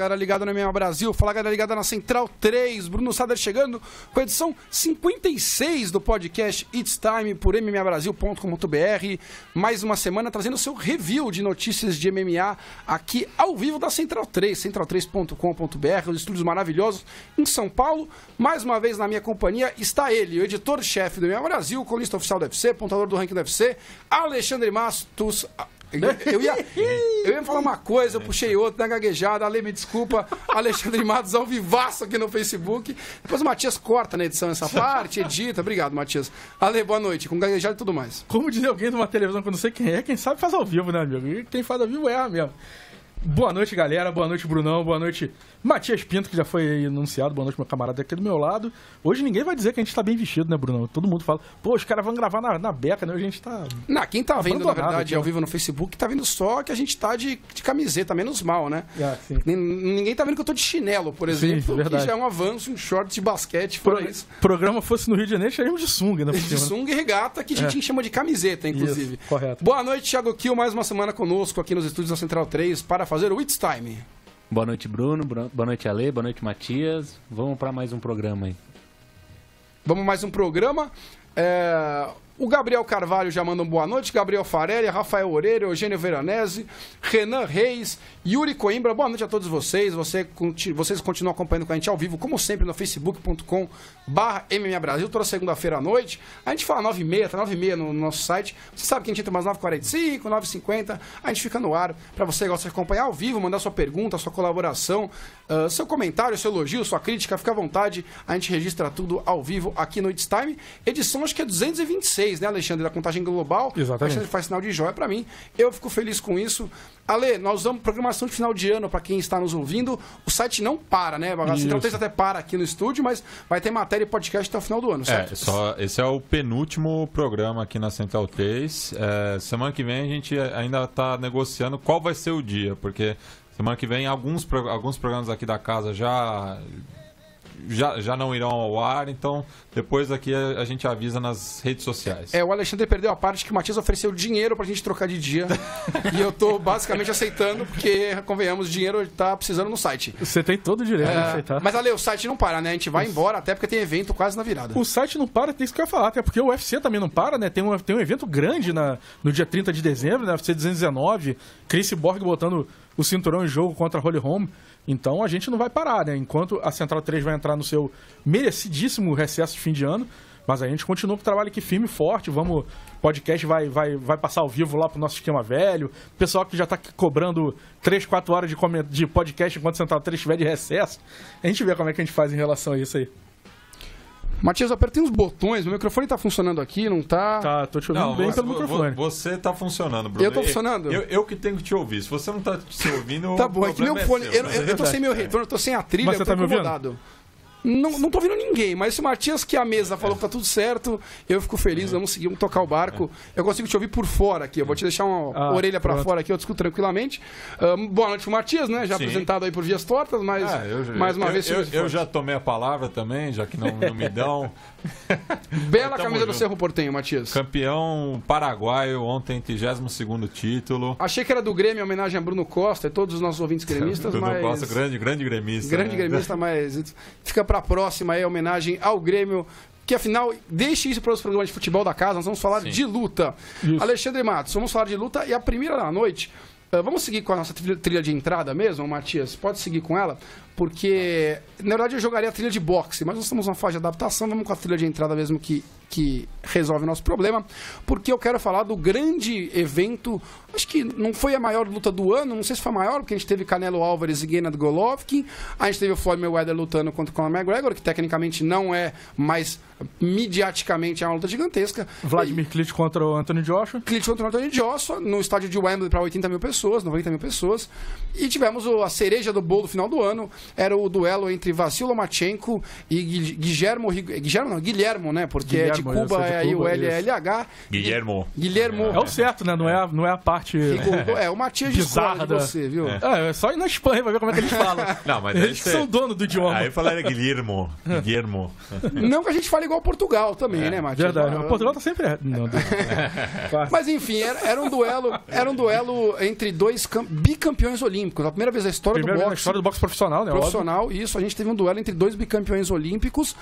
galera ligada no MMA Brasil, fala galera ligada na Central 3, Bruno Sader chegando com a edição 56 do podcast It's Time por mmabrasil.com.br. Mais uma semana trazendo o seu review de notícias de MMA aqui ao vivo da Central 3, central3.com.br, os estúdios maravilhosos em São Paulo. Mais uma vez na minha companhia está ele, o editor-chefe do MMA Brasil, colunista oficial do UFC, pontuador do ranking do UFC, Alexandre Matos. Eu ia falar uma coisa, eu puxei outra, na gaguejada. Ale, me desculpa. Alexandre Matos ao vivaço aqui no Facebook. Depois o Matias corta na edição essa parte, edita. Obrigado, Matias. Ale, boa noite, com gaguejada e tudo mais. Como dizer alguém de uma televisão que eu não sei quem é, quem sabe faz ao vivo, né, amigo? E quem faz ao vivo erra mesmo. Boa noite, galera. Boa noite, Brunão. Boa noite, Matias Pinto, que já foi anunciado. Boa noite, meu camarada aqui do meu lado. Hoje ninguém vai dizer que a gente tá bem vestido, né, Brunão? Todo mundo fala, pô, os caras vão gravar na beca, né? A gente tá... Não, quem tá vendo, na verdade, ao vivo no Facebook, tá vendo só que a gente tá de camiseta, menos mal, né? Sim. Ninguém tá vendo que eu tô de chinelo, por exemplo. Sim, verdade. Que já é um avanço, um short de basquete. Se o programa fosse no Rio de Janeiro, estaríamos de sunga, né? De sunga e regata, que a gente chama de camiseta, inclusive. Isso, correto. Boa noite, Thiago Kiel, mais uma semana conosco aqui nos estúdios da Central 3 para fazer o It's Time. Boa noite, Bruno. Boa noite, Ale. Boa noite, Matias. Vamos para mais um programa aí. Vamos mais um programa. O Gabriel Carvalho já manda um boa noite. Gabriel Farelli, Rafael Oreira, Eugênio Veronese, Renan Reis, Yuri Coimbra. Boa noite a todos vocês. Vocês continuam acompanhando com a gente ao vivo, como sempre, no facebook.com/MMA Brasil, toda segunda-feira à noite. A gente fala 9h30, tá 9h30 no nosso site. Você sabe que a gente entra umas 9h45, 9h50. A gente fica no ar para você que gosta de acompanhar ao vivo, mandar sua pergunta, sua colaboração, seu comentário, seu elogio, sua crítica. Fica à vontade. A gente registra tudo ao vivo aqui no It's Time. Edição acho que é 226. Né, Alexandre, da contagem global. Exatamente. Alexandre faz sinal de joia pra mim. Eu fico feliz com isso. Ale, nós usamos programação de final de ano pra quem está nos ouvindo. O site não para, né? A Central 3 até para aqui no estúdio, mas vai ter matéria e podcast até o final do ano, certo? Esse é o penúltimo programa aqui na Central 3. Semana que vem a gente ainda tá negociando qual vai ser o dia, porque semana que vem alguns programas aqui da casa já não irão ao ar, então depois aqui a gente avisa nas redes sociais. O Alexandre perdeu a parte que o Matias ofereceu dinheiro pra gente trocar de dia e eu tô basicamente aceitando, porque, convenhamos, o dinheiro tá precisando no site. Você tem todo o direito de aceitar. Mas, Ale, o site não para, né? A gente vai embora, até porque tem evento quase na virada. O site não para, tem isso que eu ia falar, até porque o UFC também não para, né? Tem um evento grande no dia 30 de dezembro, né? UFC 219, Chris Borg botando o cinturão em jogo contra a Holly Holm. Então a gente não vai parar, né? Enquanto a Central 3 vai entrar no seu merecidíssimo recesso de fim de ano, mas a gente continua com o trabalho aqui firme e forte. O podcast vai passar ao vivo lá pro nosso esquema velho. O pessoal que já tá cobrando 3, 4 horas de podcast enquanto a Central 3 estiver de recesso. A gente vê como é que a gente faz em relação a isso aí. Matias, eu apertei uns botões, meu microfone tá funcionando aqui, não tá? Tá, tô te ouvindo bem pelo microfone. Você tá funcionando, Bruno. Eu tô funcionando? Eu que tenho que te ouvir. Se você não tá se ouvindo, tá bom, é que meu fone. Seu, eu tô sem meu retorno, eu tô sem a trilha, mas você eu tô tá incomodado. Não tô ouvindo ninguém, mas se o Matias, que a mesa falou que tá tudo certo, eu fico feliz, vamos seguir, vamos tocar o barco. Eu consigo te ouvir por fora aqui, eu vou te deixar uma orelha pra fora aqui, eu discuto tranquilamente. Boa noite pro Matias, né? Já apresentado aí por Vias Tortas, mas mais uma vez... Eu já tomei a palavra também, já que não me dão. Bela camisa do Cerro Porteño, Matias. Campeão paraguaio, ontem 32º título. Achei que era do Grêmio, em homenagem a Bruno Costa e todos os nossos ouvintes gremistas, Bruno mas... Costa, grande gremista. Grande gremista, mas fica pra próxima aí, a homenagem ao Grêmio, que afinal, deixe isso para os programas de futebol da casa, nós vamos falar de luta. Isso. Alexandre Matos, vamos falar de luta, e a primeira da noite, vamos seguir com a nossa trilha de entrada mesmo, Matias? Pode seguir com ela? Porque, na verdade, eu jogaria a trilha de boxe, mas nós estamos numa fase de adaptação, vamos com a trilha de entrada mesmo que resolve o nosso problema, porque eu quero falar do grande evento, acho que não foi a maior luta do ano, não sei se foi a maior, porque a gente teve Canelo Álvares e Gennady Golovkin, a gente teve o Floyd Mayweather lutando contra o Conor McGregor, que tecnicamente não é, mas mediaticamente é uma luta gigantesca. Vladimir Klitsch contra o Anthony Joshua. Klitsch contra o Anthony Joshua, no estádio de Wembley para 80 mil pessoas, 90 mil pessoas, e tivemos a cereja do bolo final do ano, era o duelo entre Vassil Lomachenko e Guilhermo, né, porque é de Cuba é aí o LLH. Guilhermo. É o certo, né? Não é a parte o Matias discorda de você, viu? É só ir na Espanha pra ver como é que eles falam. Não, mas eles que são donos do idioma. Aí falaram Guilhermo. Não que a gente fale igual Portugal também, né, Matias? Verdade. Portugal tá sempre errado. Mas enfim, era um duelo entre dois bicampeões olímpicos. A primeira vez na história do boxe. Na história do boxe profissional, né? Profissional, isso. A gente teve um duelo entre dois bicampeões olímpicos.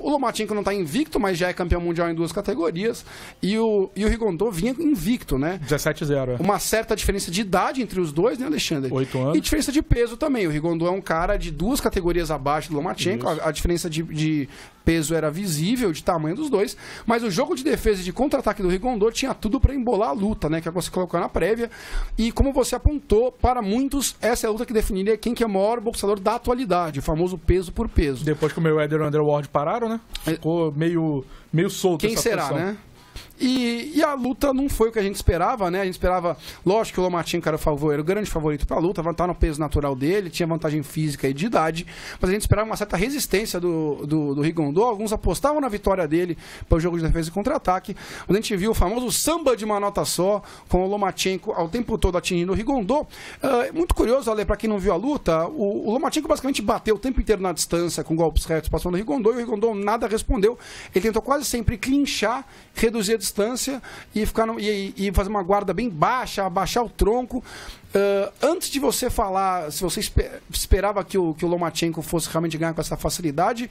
O Lomachenko não tá invicto, mas já é campeão mundial em 2 categorias. E o Rigondeaux vinha invicto, né? 17-0. Uma certa diferença de idade entre os dois, né, Alexandre? 8 anos. E diferença de peso também. O Rigondeaux é um cara de 2 categorias abaixo do Lomachenko. A diferença de peso era visível, de tamanho dos dois. Mas o jogo de defesa e de contra-ataque do Rigondeaux tinha tudo para embolar a luta, né? Que você colocou na prévia. E como você apontou, para muitos, essa é a luta que definiria quem que é o maior boxeador da atualidade, o famoso peso por peso. Depois que o Mayweather e o Underworld pararam, né? Ficou meio solto. Quem essa será, posição, né? E a luta não foi o que a gente esperava, né? A gente esperava, lógico que o Lomachenko era o grande favorito pra luta, estar no peso natural dele, tinha vantagem física e de idade, mas a gente esperava uma certa resistência do Rigondeaux. Alguns apostavam na vitória dele para o jogo de defesa e contra-ataque. A gente viu o famoso samba de uma nota só, com o Lomachenko ao tempo todo atingindo o Rigondeaux. Muito curioso, Ale, para quem não viu a luta, o Lomachenko basicamente bateu o tempo inteiro na distância com golpes retos passando o Rigondeaux, e o Rigondeaux nada respondeu. Ele tentou quase sempre clinchar, reduzir a distância e fazer uma guarda bem baixa, abaixar o tronco. Antes de você falar se você esperava que o Lomachenko fosse realmente ganhar com essa facilidade,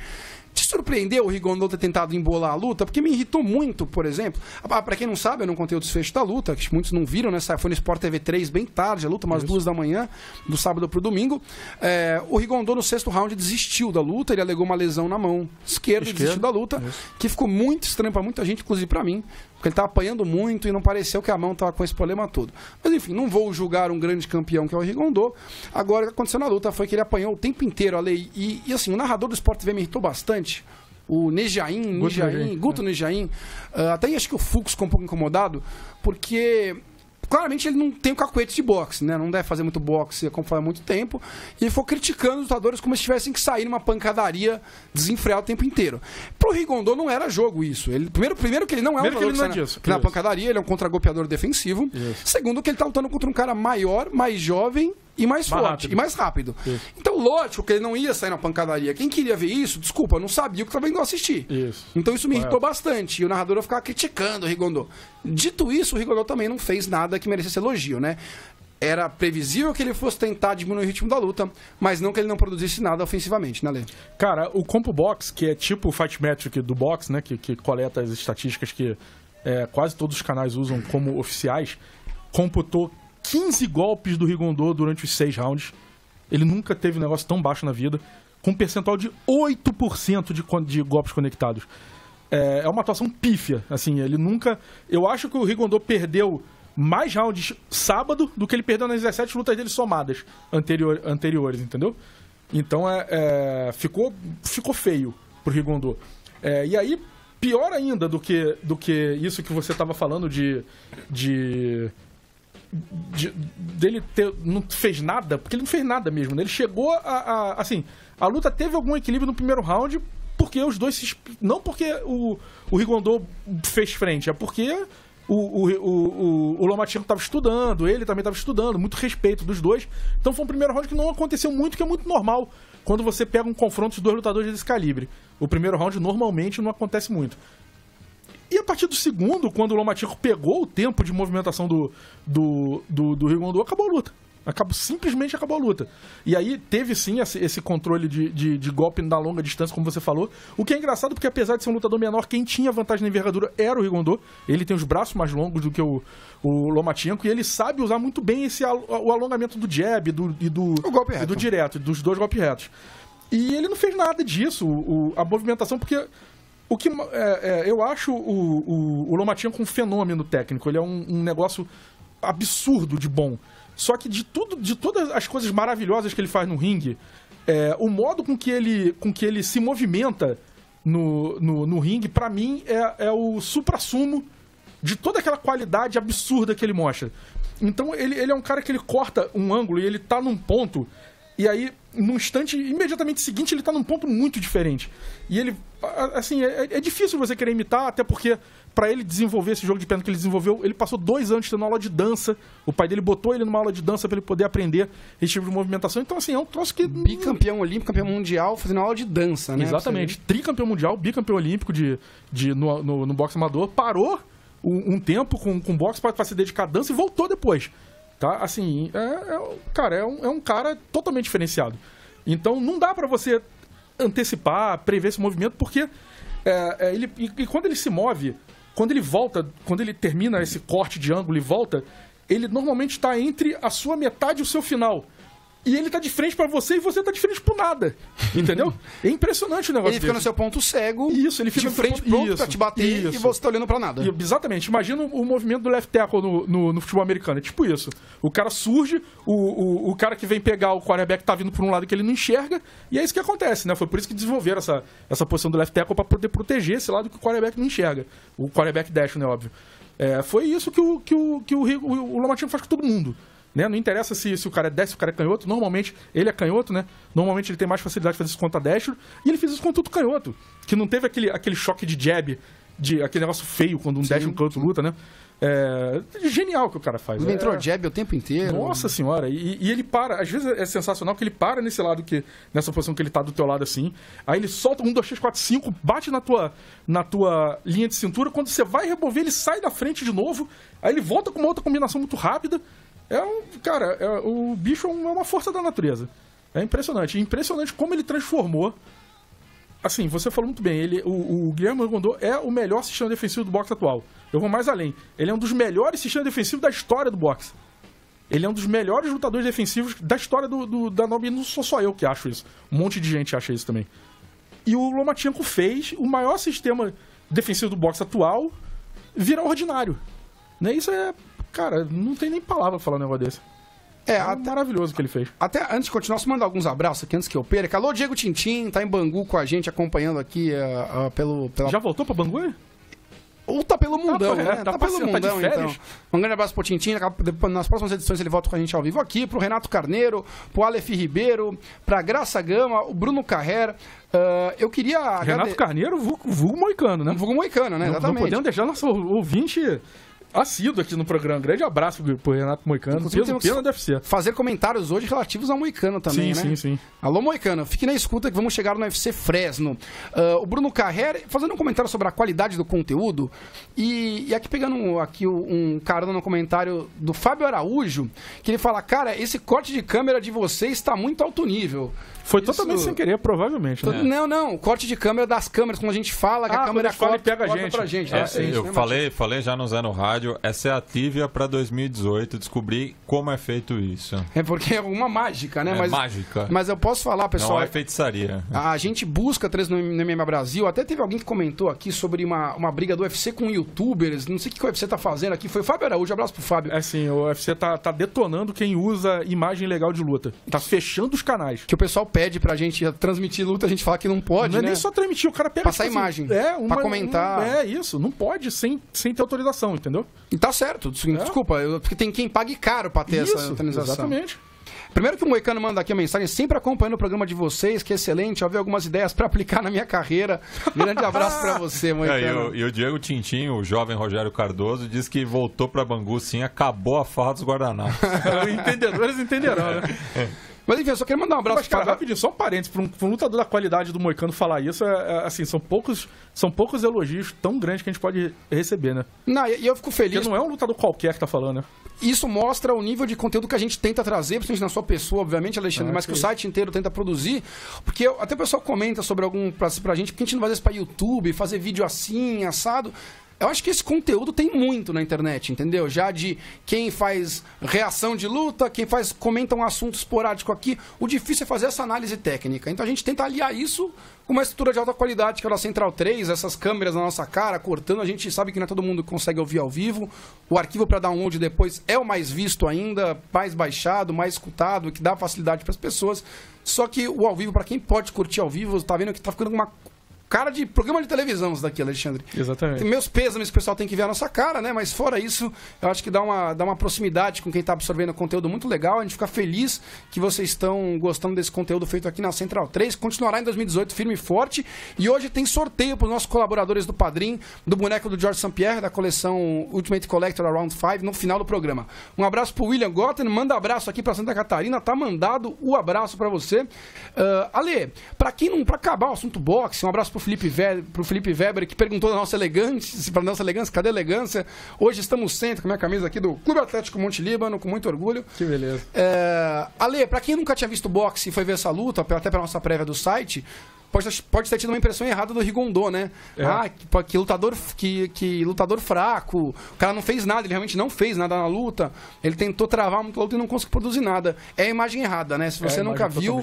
te surpreendeu o Rigondeaux ter tentado embolar a luta? Porque me irritou muito, por exemplo. Para quem não sabe, eu não contei o desfecho da luta, que muitos não viram, né? Foi no Sport TV 3 bem tarde, a luta, umas 2 da manhã, do sábado pro domingo. O Rigondeaux no 6º round desistiu da luta, ele alegou uma lesão na mão esquerda. Desistiu da luta, que ficou muito estranho para muita gente, inclusive para mim, porque ele estava apanhando muito e não pareceu que a mão estava com esse problema todo. Mas enfim, não vou julgar um grande campeão que é o Rigondeaux. Agora, o que aconteceu na luta foi que ele apanhou o tempo inteiro, e assim, o narrador do Sport TV me irritou bastante, o Guto Nejaim, até acho que o Fux ficou um pouco incomodado, porque claramente ele não tem o cacuete de boxe, né? Não deve fazer muito boxe, acompanha há muito tempo. E ele foi criticando os lutadores como se tivessem que sair numa pancadaria desenfreada o tempo inteiro. Pro Rigondeaux não era jogo isso. Primeiro que ele não é um lutador que na pancadaria, ele é um contragolpeador defensivo. Isso. Segundo que ele tá lutando contra um cara maior, mais jovem e mais forte, e mais rápido. Isso. Então, lógico que ele não ia sair na pancadaria. Quem queria ver isso, desculpa, não sabia o que estava indo assistir. Isso. Então isso me irritou bastante. E o narrador ia ficar criticando o Rigondeaux. Dito isso, o Rigondeaux também não fez nada que merecesse elogio, né? Era previsível que ele fosse tentar diminuir o ritmo da luta, mas não que ele não produzisse nada ofensivamente, né, Lê? Cara, o Compo Box, que é tipo o Fight Metric do boxe, né? Que coleta as estatísticas que quase todos os canais usam como oficiais, computou 15 golpes do Rigondeaux durante os 6 rounds. Ele nunca teve um negócio tão baixo na vida, com um percentual de 8% de golpes conectados. É uma atuação pífia, assim, ele nunca... Eu acho que o Rigondeaux perdeu mais rounds sábado do que ele perdeu nas 17 lutas dele somadas anteriores, entendeu? Então ficou feio pro Rigondeaux. E aí, pior ainda do que isso que você estava falando dele não fez nada, porque ele não fez nada mesmo, né? Ele chegou assim, a luta teve algum equilíbrio no primeiro round, porque os dois não porque o Rigondeaux fez frente, é porque o Lomachenko estava estudando, ele também estava estudando, muito respeito dos dois. Então foi um primeiro round que não aconteceu muito, que é muito normal quando você pega um confronto de 2 lutadores desse calibre. O primeiro round normalmente não acontece muito. E a partir do segundo, quando o Lomachenko pegou o tempo de movimentação do Rigondeaux, acabou a luta. Simplesmente acabou a luta. E aí teve sim esse controle de golpe na longa distância, como você falou. O que é engraçado, porque apesar de ser um lutador menor, quem tinha vantagem na envergadura era o Rigondeaux. Ele tem os braços mais longos do que o Lomachenko, e ele sabe usar muito bem o alongamento do jab e do direto, dos 2 golpes retos. E ele não fez nada disso, a movimentação, porque... eu acho o Lomachenko um fenômeno técnico. Ele é um negócio absurdo de bom. Só que de todas as coisas maravilhosas que ele faz no ringue, o modo com que ele se movimenta no ringue, pra mim, é o suprassumo de toda aquela qualidade absurda que ele mostra. Então ele é um cara que ele corta um ângulo e ele tá num ponto E aí, no instante, imediatamente seguinte, ele tá num ponto muito diferente. E ele, assim, é difícil você querer imitar, até porque para ele desenvolver esse jogo de perna que ele desenvolveu, ele passou 2 anos tendo aula de dança. O pai dele botou ele numa aula de dança para ele poder aprender esse tipo de movimentação. Então, assim, é um troço que... Bicampeão olímpico, campeão mundial, fazendo aula de dança, né? Exatamente. Tricampeão mundial, bicampeão olímpico no boxe amador. Parou um tempo com boxe para se dedicar à dança e voltou depois. Tá? Assim, cara, é um cara totalmente diferenciado. Então, não dá para você antecipar, prever esse movimento, porque e quando ele se move... Quando ele volta, quando ele termina esse corte de ângulo e volta, ele normalmente está entre a sua metade e o seu final. E ele tá de frente pra você e você tá de frente pro nada. Entendeu? É impressionante o negócio. Ele fica no seu ponto cego. Isso, ele fica de frente pronto pra te bater e você tá olhando pra nada. Exatamente. Imagina o movimento do left tackle no futebol americano. É tipo isso. O cara surge, o cara que vem pegar o quarterback tá vindo por um lado que ele não enxerga, e é isso que acontece, né? Foi por isso que desenvolveram essa posição do left tackle pra poder proteger esse lado que o quarterback não enxerga. O quarterback dash, né? Óbvio. Foi isso que o Lomachenko faz com todo mundo. Né? Não interessa se o cara é destro, se o cara é canhoto. Normalmente, ele é canhoto, né? Normalmente ele tem mais facilidade de fazer isso contra destro. E ele fez isso contra outro canhoto. Que não teve aquele choque de jab, aquele negócio feio quando um destro e um canhoto luta, né? Genial que o cara faz. Ele entrou jab o tempo inteiro. Nossa senhora. E ele para. Às vezes é sensacional que ele para nesse lado, nessa posição que ele tá do teu lado assim. Aí ele solta 1, 2, 3, 4, 5, bate na tua linha de cintura. Quando você vai remover, ele sai da frente de novo. Aí ele volta com uma outra combinação muito rápida. O bicho é uma força da natureza. É impressionante. Impressionante como ele transformou. Assim, você falou muito bem. O Guilherme Gondô é o melhor sistema defensivo do boxe atual. Eu vou mais além. Ele é um dos melhores sistemas defensivos da história do boxe. Ele é um dos melhores lutadores defensivos da história da Nobre. Não sou só eu que acho isso. Um monte de gente acha isso também. E o Lomachenko fez o maior sistema defensivo do boxe atual virar ordinário. Né? Isso é... Cara, não tem nem palavra pra falar um negócio desse. Maravilhoso o que ele fez. Até antes de continuar, só mandar alguns abraços aqui antes que eu perca. Alô, Diego Tintin, tá em Bangu com a gente, acompanhando aqui pela... Já voltou pra Bangu, hein? Ou tá pelo mundão, né? Tá pelo mundão, de então. Um grande abraço pro Tintin. Nas próximas edições ele volta com a gente ao vivo aqui. Pro Renato Carneiro, pro Aleph Ribeiro, pra Graça Gama, o Bruno Carrer. Eu queria... Renato Carneiro, vulgo moicano, né? Vulgo moicano, né? Exatamente. Não podemos deixar nosso ouvinte... assíduo aqui no programa. Grande abraço pro Renato Moicano. Pena deve ser. Fazer comentários hoje relativos ao Moicano também, né? Sim. Alô, Moicano. Fique na escuta que vamos chegar no UFC Fresno. O Bruno Carrer, fazendo um comentário sobre a qualidade do conteúdo. E aqui pegando um carona no comentário do Fábio Araújo, que ele fala, cara, esse corte de câmera de vocês está muito alto nível. Foi totalmente sem querer, provavelmente. Né? Não. Corte de câmera das câmeras, quando a gente fala que a câmera corta e pega a gente. Pra gente. Eu falei já no Zé no Rádio, essa é a Tívia pra 2018, descobri como é feito isso. É porque é uma mágica, né? Mágica. Mas eu posso falar, pessoal... Não é feitiçaria. A gente busca três no MMA Brasil, até teve alguém que comentou aqui sobre uma briga do UFC com youtubers, não sei o que o UFC tá fazendo aqui, foi o Fábio Araújo, abraço pro Fábio. O UFC tá detonando quem usa imagem legal de luta, tá fechando os canais. Que o pessoal pede pra gente transmitir luta, a gente fala que não pode, não é né? nem só transmitir, o cara pega... Passar imagem, pra comentar. Isso, não pode sem ter autorização, entendeu? E tá certo, desculpa, porque tem quem pague caro pra ter essa autorização. Exatamente. Primeiro que o Moicano manda aqui a mensagem, sempre acompanhando o programa de vocês, que é excelente, eu vi algumas ideias pra aplicar na minha carreira. Grande abraço pra você, Moicano. E o Diego Tintin, o jovem Rogério Cardoso, diz que voltou pra Bangu, sim, acabou a farra dos guardanapos. Entendedores entenderão, né? Mas enfim, eu só quero mandar um abraço. Mas, cara, rapidinho, só um parênteses, pra um lutador da qualidade do Moicano falar isso, assim, são poucos elogios tão grandes que a gente pode receber, né? Não, e eu fico feliz. Porque não é um lutador qualquer que tá falando, né? Isso mostra o nível de conteúdo que a gente tenta trazer, principalmente na sua pessoa, obviamente, Alexandre, mas que o site inteiro tenta produzir. Porque até o pessoal comenta sobre pra gente, porque a gente não vai às vezes pra YouTube, fazer vídeo assim, assado. Eu acho que esse conteúdo tem muito na internet, entendeu? Já de quem faz reação de luta, quem comenta um assunto esporádico aqui. O difícil é fazer essa análise técnica. Então a gente tenta aliar isso com uma estrutura de alta qualidade, que é a Central 3, essas câmeras na nossa cara, cortando. A gente sabe que não é todo mundo que consegue ouvir ao vivo. O arquivo para download depois é o mais visto ainda, mais baixado, mais escutado, que dá facilidade para as pessoas. Só que o ao vivo, para quem pode curtir ao vivo, tá vendo que tá ficando cara de programa de televisão isso daqui, Alexandre. Exatamente. Tem meus pêsames que o pessoal tem que ver a nossa cara, né? Mas fora isso, eu acho que dá uma proximidade com quem tá absorvendo conteúdo muito legal. A gente fica feliz que vocês estão gostando desse conteúdo feito aqui na Central 3. Continuará em 2018 firme e forte. E hoje tem sorteio para os nossos colaboradores do Padrim, do boneco do George St. Pierre, da coleção Ultimate Collector Around 5, no final do programa. Um abraço pro William Gotten, manda abraço aqui para Santa Catarina, tá mandado o abraço para você. Ale, para acabar o assunto boxe, um abraço pro Felipe Weber, que perguntou da nossa elegância, cadê a elegância? Hoje estamos sempre com a minha camisa aqui do Clube Atlético Monte Líbano, com muito orgulho. Que beleza. Ale, pra quem nunca tinha visto boxe e foi ver essa luta, até pra nossa prévia do site, pode ter tido uma impressão errada do Rigondeaux, né? Que lutador fraco, o cara não fez nada, ele realmente não fez nada na luta, ele tentou travar muito a luta e não conseguiu produzir nada. É a imagem errada, né? Se você nunca viu,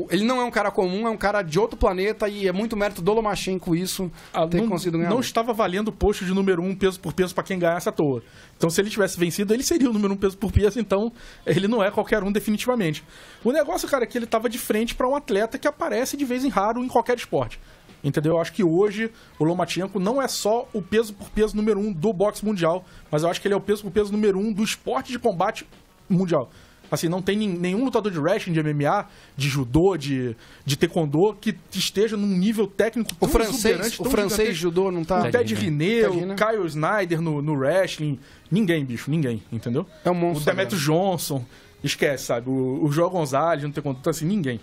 ele não é um cara comum, é um cara de outro planeta e é muito mérito do Lomachenko isso, ter conseguido ganhar. Não estava valendo o posto de número 1 peso por peso pra quem ganhasse à toa. Então se ele tivesse vencido, ele seria o número 1 peso por peso, então ele não é qualquer um definitivamente. O negócio, cara, é que ele estava de frente para um atleta que aparece de vez em raro em qualquer esporte. Entendeu? Eu acho que hoje o Lomachenko não é só o peso por peso número 1 do boxe mundial, mas eu acho que ele é o peso por peso número 1 do esporte de combate mundial. Assim, não tem nenhum lutador de wrestling, de MMA, de judô, de taekwondo que esteja num nível técnico tão exuberante, o francês judô não tá... O Ted Riner, o Kyle Snyder no wrestling. Ninguém, bicho, ninguém, entendeu? É um monstro. O Demetrio Johnson, esquece, sabe? O João Gonzalez, não tem conta, assim, ninguém.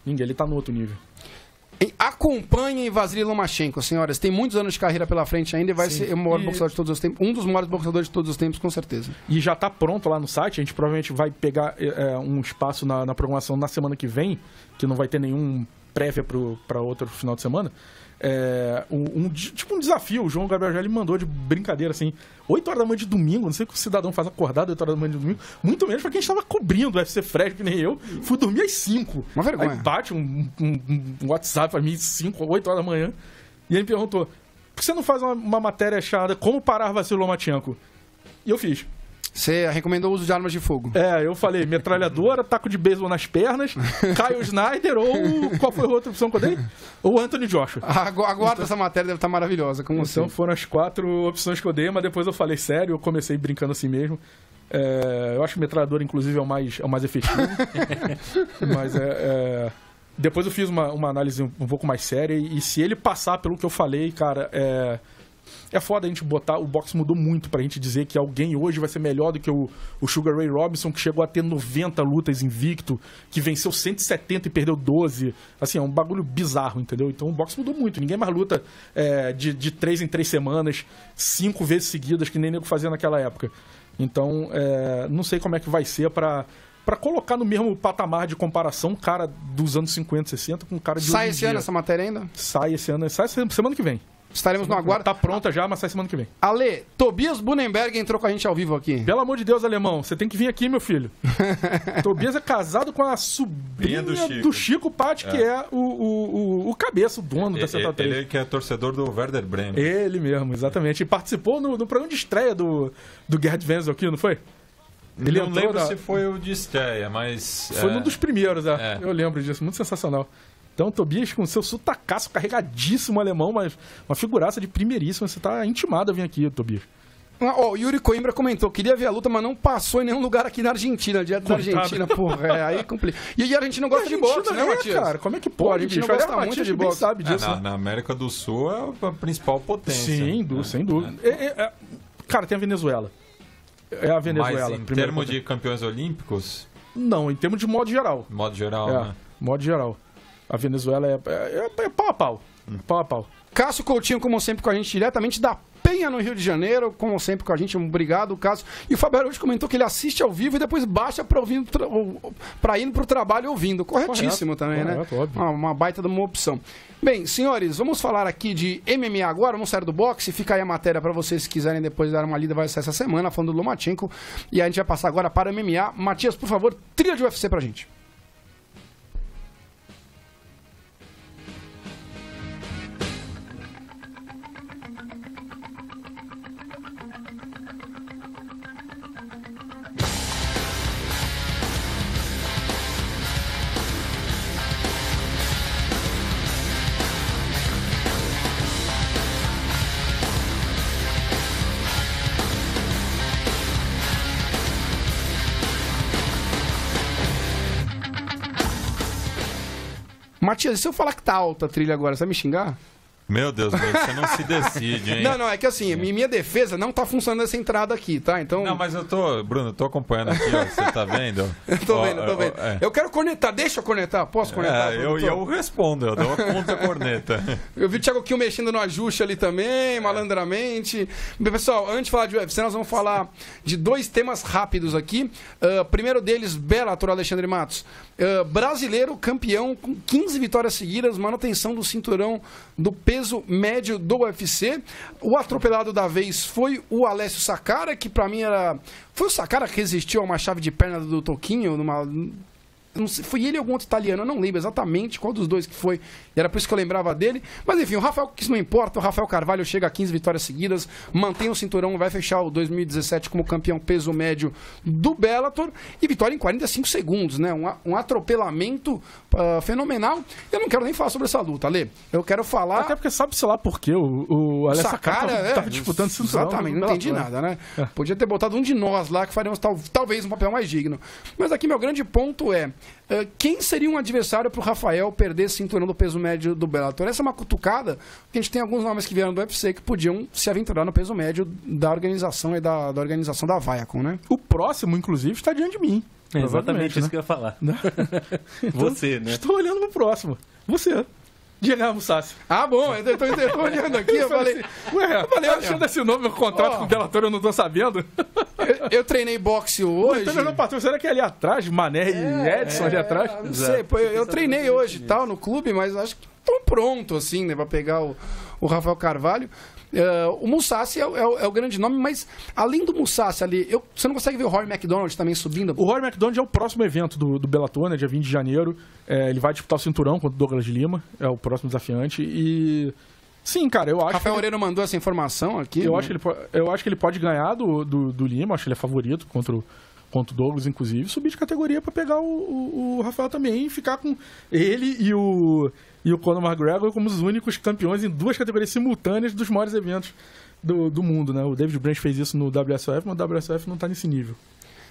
Ele tá no outro nível. Acompanhem Vasily Lomachenko, senhoras. Tem muitos anos de carreira pela frente ainda e vai ser o maior boxeador de todos os tempos. Um dos maiores boxeadores de todos os tempos, com certeza. E já tá pronto lá no site. A gente provavelmente vai pegar um espaço na programação na semana que vem, que não vai ter nenhum prévia para outro final de semana. Tipo um desafio. O João Gabriel já me mandou de brincadeira, assim, 8 horas da manhã de domingo. Não sei o que o cidadão faz acordado 8 horas da manhã de domingo. Muito menos pra quem estava cobrindo o UFC Fresh, que nem eu. Fui dormir às 5. Uma vergonha. Aí bate um WhatsApp pra mim 5, 8 horas da manhã. E ele me perguntou: por que você não faz uma matéria chamada Como Parar Vasily Lomachenko? E eu fiz. Você recomendou o uso de armas de fogo. Eu falei metralhadora, taco de beisebol nas pernas, Kyle Snyder ou... Qual foi a outra opção que eu dei? Ou Anthony Joshua. Agora essa matéria deve estar maravilhosa. Então foram as 4 opções que eu dei, mas depois eu falei sério, eu comecei brincando assim mesmo. Eu acho que metralhadora, inclusive, é o mais efetivo. Mas depois eu fiz uma análise um pouco mais séria e se ele passar pelo que eu falei, cara... É foda a gente botar... O boxe mudou muito pra gente dizer que alguém hoje vai ser melhor do que o Sugar Ray Robinson, que chegou a ter 90 lutas invicto, que venceu 170 e perdeu 12. Assim, é um bagulho bizarro, entendeu? Então o boxe mudou muito. Ninguém mais luta de 3 em 3 semanas, 5 vezes seguidas, que nem nego fazia naquela época. Então, não sei como é que vai ser pra colocar no mesmo patamar de comparação um cara dos anos 50, 60 com um cara de Sai esse ano essa matéria ainda? Sai esse ano. Sai semana que vem. Estaremos no aguardo. Tá pronta já, mas sai semana que vem. Ale, Tobias Bunenberg entrou com a gente ao vivo aqui. Pelo amor de Deus, alemão, você tem que vir aqui, meu filho. Tobias é casado com a sobrinha do Chico Patti, que é o cabeça, o dono da Central 3. Ele que é torcedor do Werder Bremen. Ele mesmo, exatamente. E participou no programa de estreia do Gerd Wenzel aqui, não foi? Ele não lembro se foi o de estreia, mas... Foi um dos primeiros, eu lembro disso. Muito sensacional. Então, Tobias, com seu sotacaço carregadíssimo alemão, mas uma figuraça de primeiríssima. Você tá intimado a vir aqui, Tobias. O Yuri Coimbra comentou, queria ver a luta, mas não passou em nenhum lugar aqui na Argentina, direto da Argentina, porra, aí complica. E a Argentina gosta de boxe, né, Matias? Cara, como é que pode? A Argentina gosta muito de boxe. Sabe disso, na América do Sul é a principal potência. Sem dúvida. Cara, tem a Venezuela. É a Venezuela. Mas em termos de campeões olímpicos? Não, em termos de modo geral. Modo geral, né? Modo geral. A Venezuela é pau a pau. Pau a pau. Cássio Coutinho, como sempre, com a gente diretamente da Penha, no Rio de Janeiro, como sempre com a gente. Obrigado, Cássio. E o Fábio Araújo comentou que ele assiste ao vivo e depois baixa para ir pro trabalho ouvindo. Corretíssimo também, né? Óbvio. Uma baita de uma opção. Bem, senhores, vamos falar aqui de MMA agora. Vamos sair do boxe. Fica aí a matéria para vocês, se quiserem depois dar uma lida, vai ser essa semana, falando do Lomachenko. E a gente vai passar agora para o MMA. Matias, por favor, trilha de UFC pra gente. Matias, se eu falar que tá alta a trilha agora, você vai me xingar? Meu Deus, você não se decide, hein? Não, é que assim, em minha defesa não tá funcionando essa entrada aqui, tá? Então... Não, mas Bruno, eu tô acompanhando aqui, ó, você tá vendo? tô vendo. Eu quero cornetar, deixa eu cornetar, posso cornetar? Eu respondo, eu dou a corneta. Eu vi o Thiago Kiel mexendo no ajuste ali também, malandramente. Bem, pessoal, antes de falar de UFC, nós vamos falar de 2 temas rápidos aqui. Primeiro deles, Bellator, Alexandre Matos. Brasileiro campeão com 15 vitórias seguidas, manutenção do cinturão do peso médio do UFC. O atropelado da vez foi o Alessio Sakara, que pra mim era... Foi o Sakara que resistiu a uma chave de perna do Toquinho, não sei, foi ele ou algum outro italiano, eu não lembro exatamente qual dos dois que foi, e era por isso que eu lembrava dele. Mas enfim, o Rafael, que isso não importa, o Rafael Carvalho chega a 15 vitórias seguidas, mantém o cinturão, vai fechar o 2017 como campeão peso médio do Bellator, e vitória em 45 segundos, né? Um atropelamento fenomenal. Eu não quero nem falar sobre essa luta, Lê. Eu quero falar... Até porque sabe-se lá por quê, o Alessio Sakara tava disputando cinturão. Exatamente, não entendi nada, né? Podia ter botado um de nós lá, que faríamos talvez um papel mais digno. Mas aqui meu grande ponto é... quem seria um adversário para o Rafael perder esse cinturão do peso médio do Bellator? Essa é uma cutucada, porque a gente tem alguns nomes que vieram do UFC que podiam se aventurar no peso médio da organização e da organização da Viacom, né? O próximo, inclusive, está diante de mim. É exatamente isso que eu ia falar. Você, né? Estou olhando pro próximo. Você. Diego Mussassi. Ah, bom, eu tô olhando aqui, eu falei... Ué, achando esse nome, meu contrato com o Bellator, eu não tô sabendo. Eu treinei boxe hoje. Será que é ali atrás, Mané e Edson ali atrás? Não sei, eu treinei hoje e tal no clube, mas acho que estão pronto assim, né, pra pegar o Rafael Carvalho. O Mussassi é o grande nome, mas além do Mussassi ali, você não consegue ver o Rory McDonald também subindo? O Rory McDonald é o próximo evento do Bellator, né, dia 20 de janeiro. Ele vai disputar o cinturão contra o Douglas Lima, é o próximo desafiante. E sim, cara, eu acho. Rafael Oreiro mandou essa informação aqui. Eu acho que ele pode ganhar do Lima, acho que ele é favorito contra o Douglas, inclusive, subir de categoria para pegar o Rafael também e ficar com ele e o Conor McGregor como os únicos campeões em 2 categorias simultâneas dos maiores eventos do mundo, né? O David Branch fez isso no WSOF, mas o WSOF não está nesse nível.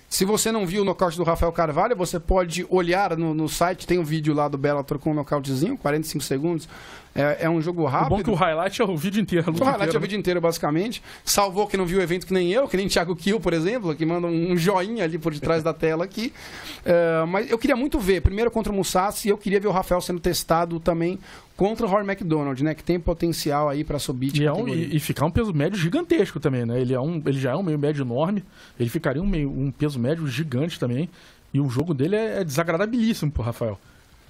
Se você não viu o nocaute do Rafael Carvalho, você pode olhar no site, tem um vídeo lá do Bellator com um nocautezinho, 45 segundos. É um jogo rápido. O bom é que o highlight é o vídeo inteiro. O highlight é o vídeo inteiro, basicamente. Salvou quem não viu o evento que nem eu, que nem Thiago Kiel, por exemplo, que manda um joinha ali por detrás da tela aqui. Mas eu queria muito ver, primeiro contra o Mussassi, e eu queria ver o Rafael sendo testado também contra o Rory McDonald, né? Que tem potencial aí para subir de categoria. E ficar um peso médio gigantesco também, né? Ele já é um meio médio enorme, ele ficaria um peso médio gigante também. E o jogo dele é desagradabilíssimo pro Rafael.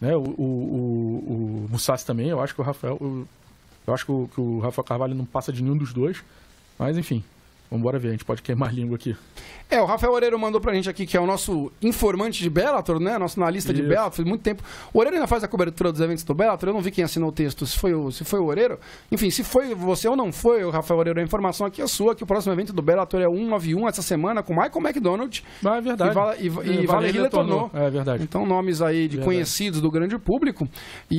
Né? O Mussassi também, eu acho que o Rafael. Eu acho que o Rafael Carvalho não passa de nenhum dos dois. Mas enfim, vamos ver, a gente pode queimar a língua aqui. O Rafael Oreiro mandou pra gente aqui, que é o nosso informante de Bellator, né? Nosso analista de Bellator, faz muito tempo. O Oreiro ainda faz a cobertura dos eventos do Bellator, eu não vi quem assinou o texto, se foi o Oreiro. Enfim, se foi você ou não foi o Rafael Oreiro, a informação aqui é sua, que o próximo evento do Bellator é 191 essa semana, com Michael McDonald. É verdade. E Valerie Letourneau. É verdade. Então, nomes aí de conhecidos do grande público.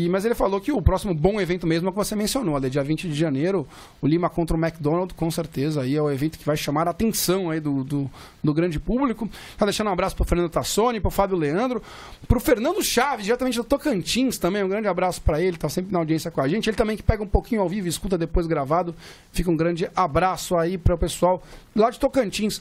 Mas ele falou que o próximo bom evento mesmo é o que você mencionou, ali, dia 20 de janeiro, o Lima contra o McDonald, com certeza, aí é o evento que vai chamar a atenção aí do grande público. Tá deixando um abraço pro Fernando Tassoni, pro Fábio Leandro, pro Fernando Chaves, diretamente do Tocantins também, um grande abraço para ele, tá sempre na audiência com a gente. Ele também que pega um pouquinho ao vivo e escuta depois gravado. Fica um grande abraço aí para o pessoal lá de Tocantins.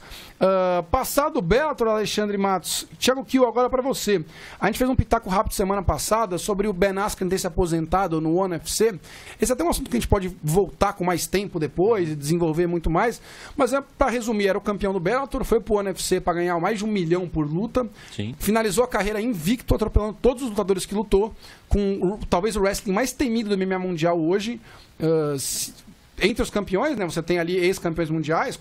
Passado o Bellator, Alexandre Matos, Thiago Kiel, agora para você. A gente fez um pitaco rápido semana passada sobre o Ben Askren ter se aposentado no ONE UFC. Esse é até um assunto que a gente pode voltar com mais tempo depois e desenvolver muito mais, mas para resumir, era o campeão do Bellator, foi pro ONE UFC para ganhar mais de 1 milhão por luta. Sim. Finalizou a carreira invicto, atropelando todos os lutadores que lutou, com talvez o wrestling mais temido do MMA mundial hoje. Entre os campeões, né, você tem ali ex-campeões mundiais,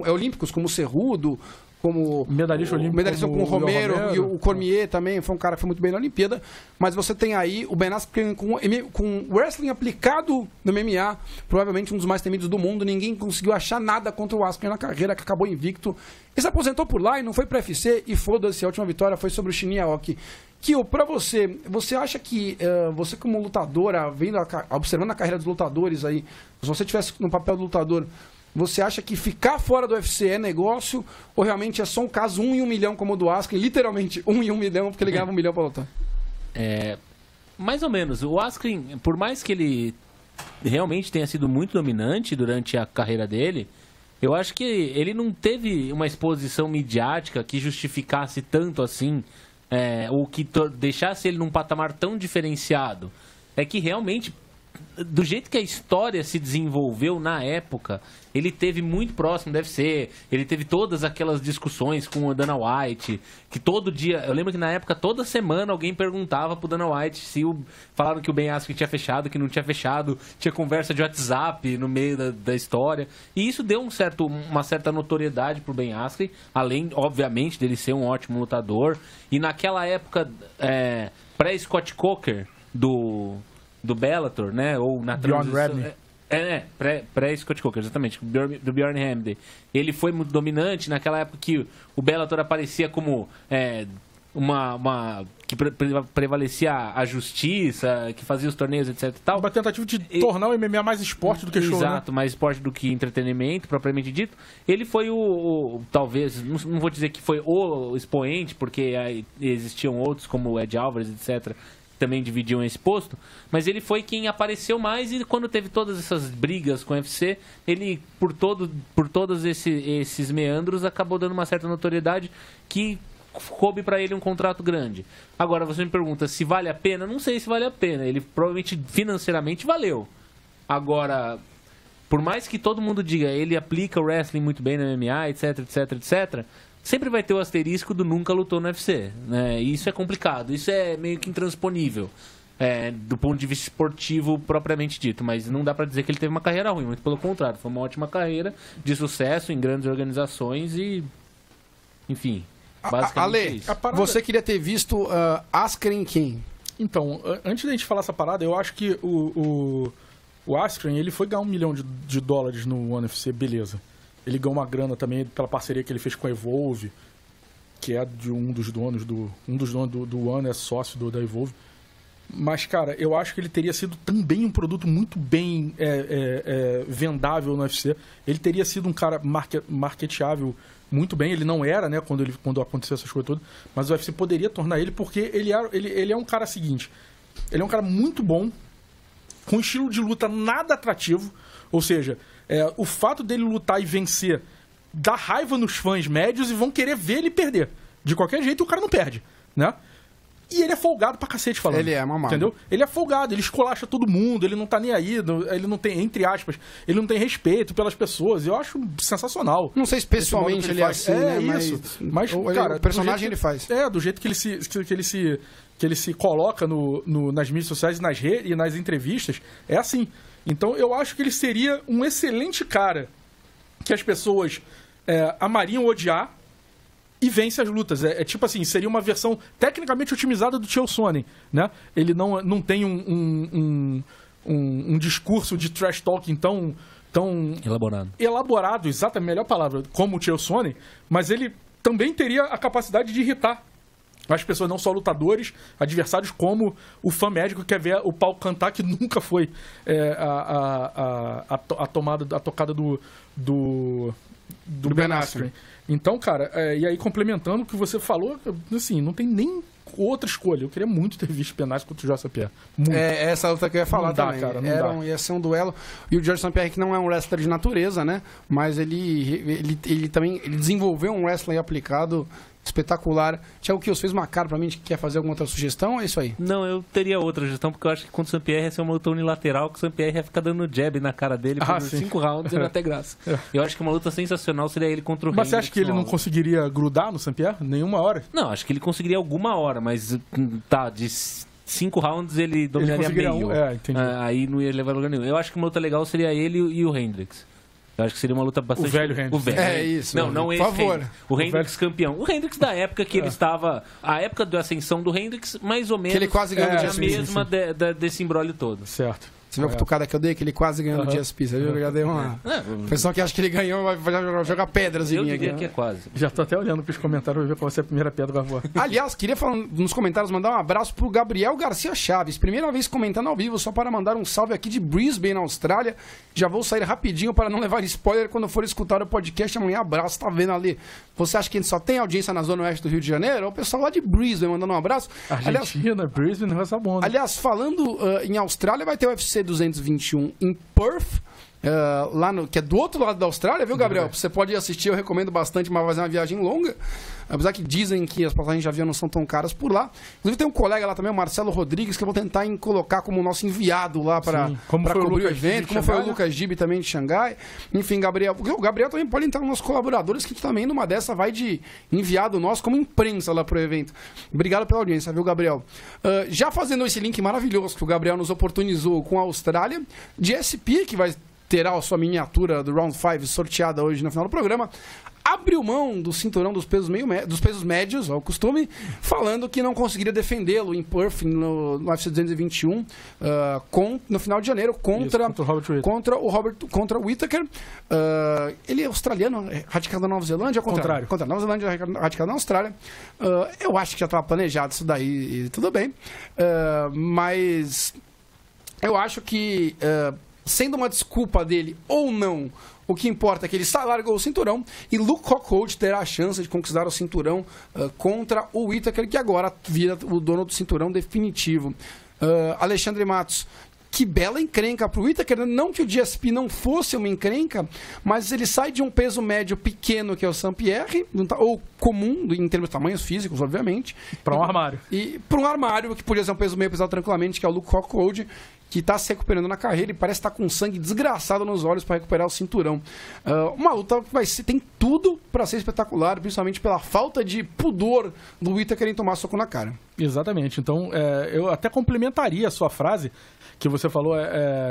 olímpicos, como o Cerrudo, como medalhista olímpico, como o Romero e o Cormier também, foi um cara que foi muito bem na Olimpíada. Mas você tem aí o Ben Askren com wrestling aplicado no MMA, provavelmente um dos mais temidos do mundo. Ninguém conseguiu achar nada contra o Askren na carreira, que acabou invicto. Ele se aposentou por lá e não foi para UFC, e foda-se, a última vitória foi sobre o Shinya Aoki. Kiel, pra você acha que você como lutadora, observando a carreira dos lutadores aí, se você estivesse no papel do lutador, você acha que ficar fora do UFC é negócio, ou realmente é só um caso 1 em 1 milhão como o do Askren, literalmente 1 em 1 milhão, porque ele ganhava 1 milhão pra lutar? Mais ou menos. O Askren, por mais que ele realmente tenha sido muito dominante durante a carreira dele, eu acho que ele não teve uma exposição midiática que justificasse tanto assim, ou que deixasse ele num patamar tão diferenciado. É que realmente, do jeito que a história se desenvolveu na época, ele teve muito próximo, deve ser, ele teve todas aquelas discussões com o Dana White, que todo dia, eu lembro que na época, toda semana alguém perguntava pro Dana White se falaram que o Ben Askren tinha fechado, que não tinha fechado, tinha conversa de WhatsApp no meio da história, e isso deu uma certa notoriedade pro Ben Askren, além, obviamente, dele ser um ótimo lutador, e naquela época, pré-Scott Coker, do Bellator, né? Ou na Bjorn transição... Rebney. Pré-Scott Coker, exatamente. Do Bjorn Rebney. Ele foi muito dominante naquela época que o Bellator aparecia como que prevalecia a justiça, que fazia os torneios, etc e tal. Uma tentativa de tornar o MMA mais esporte do que show, exato, né? mais esporte do que entretenimento, propriamente dito. Ele foi talvez, não vou dizer que foi o expoente, porque existiam outros como o Ed Alvarez, etc., também dividiam esse posto, mas ele foi quem apareceu mais, e quando teve todas essas brigas com o UFC, ele, por todos esses meandros, acabou dando uma certa notoriedade que coube para ele um contrato grande. Agora, você me pergunta se vale a pena? Não sei se vale a pena. Ele provavelmente financeiramente valeu. Agora, por mais que todo mundo diga ele aplica o wrestling muito bem no MMA, etc, etc, etc, sempre vai ter o asterisco do nunca lutou no UFC, né? E isso é complicado, isso é meio que intransponível, do ponto de vista esportivo propriamente dito, mas não dá pra dizer que ele teve uma carreira ruim, muito pelo contrário, foi uma ótima carreira de sucesso em grandes organizações e, enfim, basicamente Ale, é isso. você queria ter visto Askren quem? Então, antes da gente falar essa parada, eu acho que o Askren, ele foi ganhar $1 milhão de dólares no ONE UFC, beleza. Ele ganhou uma grana também pela parceria que ele fez com a Evolve, que é de um dos donos do ONE, é sócio da Evolve. Mas, cara, eu acho que ele teria sido também um produto muito bem vendável no UFC. Ele teria sido um cara marketeável muito bem. Ele não era, né, quando aconteceu essas coisas todas. Mas o UFC poderia tornar ele, porque ele é um cara seguinte. Ele é um cara muito bom, com um estilo de luta nada atrativo. Ou seja, o fato dele lutar e vencer dá raiva nos fãs médios e vão querer ver ele perder. De qualquer jeito, o cara não perde, né? E ele é folgado pra cacete falando. Ele é mamado. Entendeu? Ele é folgado, ele esculacha todo mundo, ele não tá nem aí, ele não tem, entre aspas, ele não tem respeito pelas pessoas. Eu acho sensacional. Não sei se pessoalmente ele é assim, né? Isso. Mas, cara, o personagem ele faz. Do jeito que ele se coloca nas mídias sociais e nas entrevistas, é assim. Então eu acho que ele seria um excelente cara que as pessoas amariam odiar e vence as lutas. Tipo assim, seria uma versão tecnicamente otimizada do Chael Sonnen, né? Ele não tem um discurso de trash talking tão elaborado, exatamente, melhor palavra, como o Chael Sonnen, mas ele também teria a capacidade de irritar as pessoas, não só lutadores, adversários, como o fã médico que quer ver o pau cantar, que nunca foi a tocada do Ben Askren. Então, cara, e aí complementando o que você falou, assim, não tem nem outra escolha. Eu queria muito ter visto Ben Askren contra o George St. Pierre. Muito. Essa luta que eu ia falar também. Cara, ia ser um duelo. E o George St. Pierre, que não é um wrestler de natureza, né? Mas ele também desenvolveu um wrestling aplicado espetacular. Thiago Kios fez uma cara pra mim, quer fazer alguma outra sugestão? É isso aí? Não, eu teria outra sugestão, porque eu acho que contra o Saint-Pierre ia ser uma luta unilateral, que o Saint-Pierre ia ficar dando jab na cara dele por 5 rounds e não ia ter graça. Eu acho que uma luta sensacional seria ele contra o Mas você acha que ele não conseguiria grudar no Saint-Pierre? Nenhuma hora? Não, acho que ele conseguiria alguma hora, mas de 5 rounds ele dominaria meio. Aí não ia levar lugar nenhum. Eu acho que uma luta legal seria ele e o Hendricks. Eu acho que seria uma luta bastante... O velho Hendricks. O velho. É isso. Não esse. Por favor. O Hendricks campeão. O Hendricks da época que ele estava... A época da ascensão do Hendricks, mais ou menos... Que ele quase ganhou a mesma desse imbróglio todo. Certo. Você viu a cutucada que eu dei, que ele quase ganhou no GSP, você viu? Eu já dei uma... O pessoal que acha que ele ganhou vai jogar pedras em Eu mim diria aqui. que é quase. Já tô até olhando pros comentários pra ver qual vai ser a primeira pedra da voar. Aliás, queria falar nos comentários, mandar um abraço pro Gabriel Garcia Chaves. Primeira vez comentando ao vivo, só para mandar um salve aqui de Brisbane, na Austrália. Já vou sair rapidinho para não levar spoiler quando for escutar o podcast amanhã. Abraço, tá vendo ali? Você acha que a gente só tem audiência na zona oeste do Rio de Janeiro? O pessoal lá de Brisbane mandando um abraço. Argentina, Brisbane, negócio é bom, né? Aliás, falando em Austrália, vai ter o UFC 221 em Perth, lá no, que é do outro lado da Austrália, viu, Gabriel? Você pode assistir, eu recomendo bastante, mas vai fazer uma viagem longa. Apesar que dizem que as passagens de avião não são tão caras por lá. Inclusive tem um colega lá também, o Marcelo Rodrigues, que eu vou tentar colocar como nosso enviado lá para cobrir o evento, como foi o Lucas Gibi também de Xangai. Enfim, Gabriel, porque o Gabriel também pode entrar nos nossos colaboradores, que também numa dessa vai de enviado nosso como imprensa lá pro evento. Obrigado pela audiência, viu, Gabriel? Já fazendo esse link maravilhoso que o Gabriel nos oportunizou com a Austrália, de SP, que terá a sua miniatura do Round 5 sorteada hoje no final do programa, abriu mão do cinturão dos pesos médios, ao costume, falando que não conseguiria defendê-lo em Perth no UFC 221 no final de janeiro contra o Whittaker. Ele é australiano, radicado na Nova Zelândia, ao contrário. Contra a Nova Zelândia, radicado na Austrália. Eu acho que já estava planejado isso daí, e tudo bem. Mas eu acho que, sendo uma desculpa dele ou não, o que importa é que ele largou o cinturão e Luke Rockhold terá a chance de conquistar o cinturão contra o Whittaker, que agora vira o dono do cinturão definitivo. Alexandre Matos, que bela encrenca pro Whittaker. Não que o GSP não fosse uma encrenca, mas ele sai de um peso médio pequeno, que é o Saint-Pierre, ou comum, em termos de tamanhos físicos, obviamente. Para um armário. E para um armário, que podia ser um peso meio pesado tranquilamente, que é o Luke Rockhold, que está se recuperando na carreira e parece estar com sangue desgraçado nos olhos para recuperar o cinturão. Uma luta que tem tudo para ser espetacular, principalmente pela falta de pudor do Whittaker em tomar soco na cara. Exatamente. Então, eu até complementaria a sua frase, que você falou,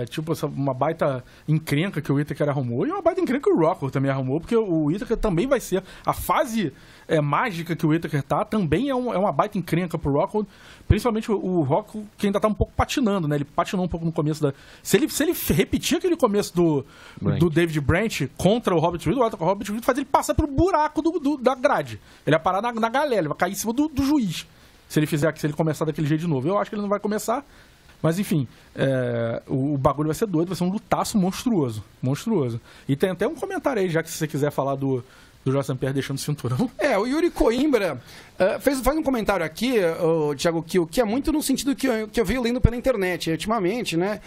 tipo, uma baita encrenca que o Whittaker arrumou, e uma baita encrenca que o Rockhold também arrumou, porque o Whittaker também vai ser a fase mágica que o Whittaker tá, também é uma baita encrenca pro Rockhold, principalmente o Rockhold, que ainda tá um pouco patinando, né? Ele patinou um pouco no começo da... Se ele repetir aquele começo do David Branch contra o Robert Reed, o Robert Reed faz ele passar pelo buraco da grade. Ele vai parar na galera, ele vai cair em cima do juiz. Se ele começar daquele jeito de novo. Eu acho que ele não vai começar. Mas enfim, o bagulho vai ser doido, vai ser um lutaço monstruoso. Monstruoso. E tem até um comentário aí, já que se você quiser falar do Jorge St-Pierre deixando o cinturão. O Yuri Coimbra faz um comentário aqui, Thiago Kiel, que é muito no sentido que eu venho lendo pela internet ultimamente, né?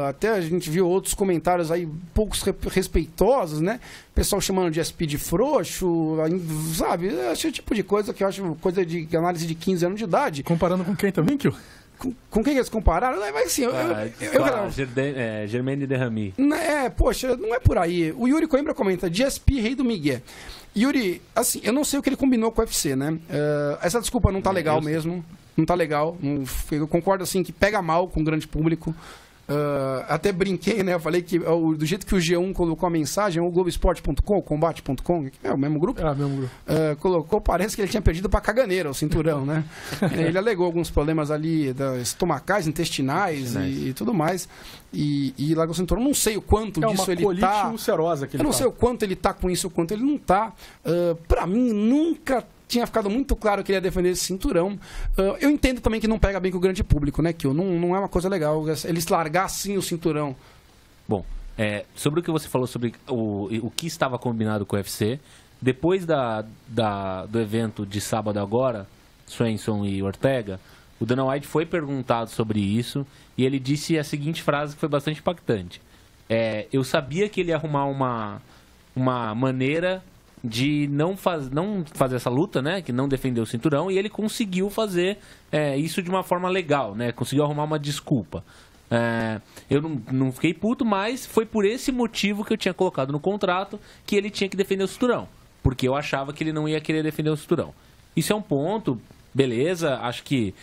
Até a gente viu outros comentários aí poucos respeitosos, né? Pessoal chamando de SP de frouxo, sabe? Esse tipo de coisa que eu acho coisa de análise de 15 anos de idade. Comparando com quem também, Kiel? Com quem eles compararam? Mas assim, Germaine de Rami. Poxa, não é por aí. O Yuri Coimbra comenta, GSP, rei do Miguel. Yuri, assim, eu não sei o que ele combinou com o UFC, né? Essa desculpa não tá legal mesmo. Não tá legal. Eu concordo, assim, que pega mal com o grande público. Até brinquei, né? Eu falei que do jeito que o G1 colocou a mensagem, o Globoesporte.com, o Combate.com, é o mesmo grupo? Mesmo grupo. Colocou, parece que ele tinha perdido pra caganeira o cinturão, né? Ele alegou alguns problemas ali estomacais, intestinais e tudo mais. E largou o cinturão. Não sei o quanto disso ele tá. Ulcerosa que ele eu não sei o quanto ele tá com isso, o quanto ele não tá. Pra mim, nunca tinha ficado muito claro que ele ia defender esse cinturão. Eu entendo também que não pega bem com o grande público, né, Kio? Não é uma coisa legal eles largar assim o cinturão. Bom, sobre o que você falou sobre o que estava combinado com o UFC, depois do evento de sábado agora, Swenson e Ortega, o Dana White foi perguntado sobre isso e ele disse a seguinte frase que foi bastante impactante. Eu sabia que ele ia arrumar uma maneira de não fazer essa luta, né? Que não defendeu o cinturão, e ele conseguiu fazer isso de uma forma legal, né? Conseguiu arrumar uma desculpa. Eu não fiquei puto, mas foi por esse motivo que eu tinha colocado no contrato que ele tinha que defender o cinturão, porque eu achava que ele não ia querer defender o cinturão. Isso é um ponto, beleza, acho que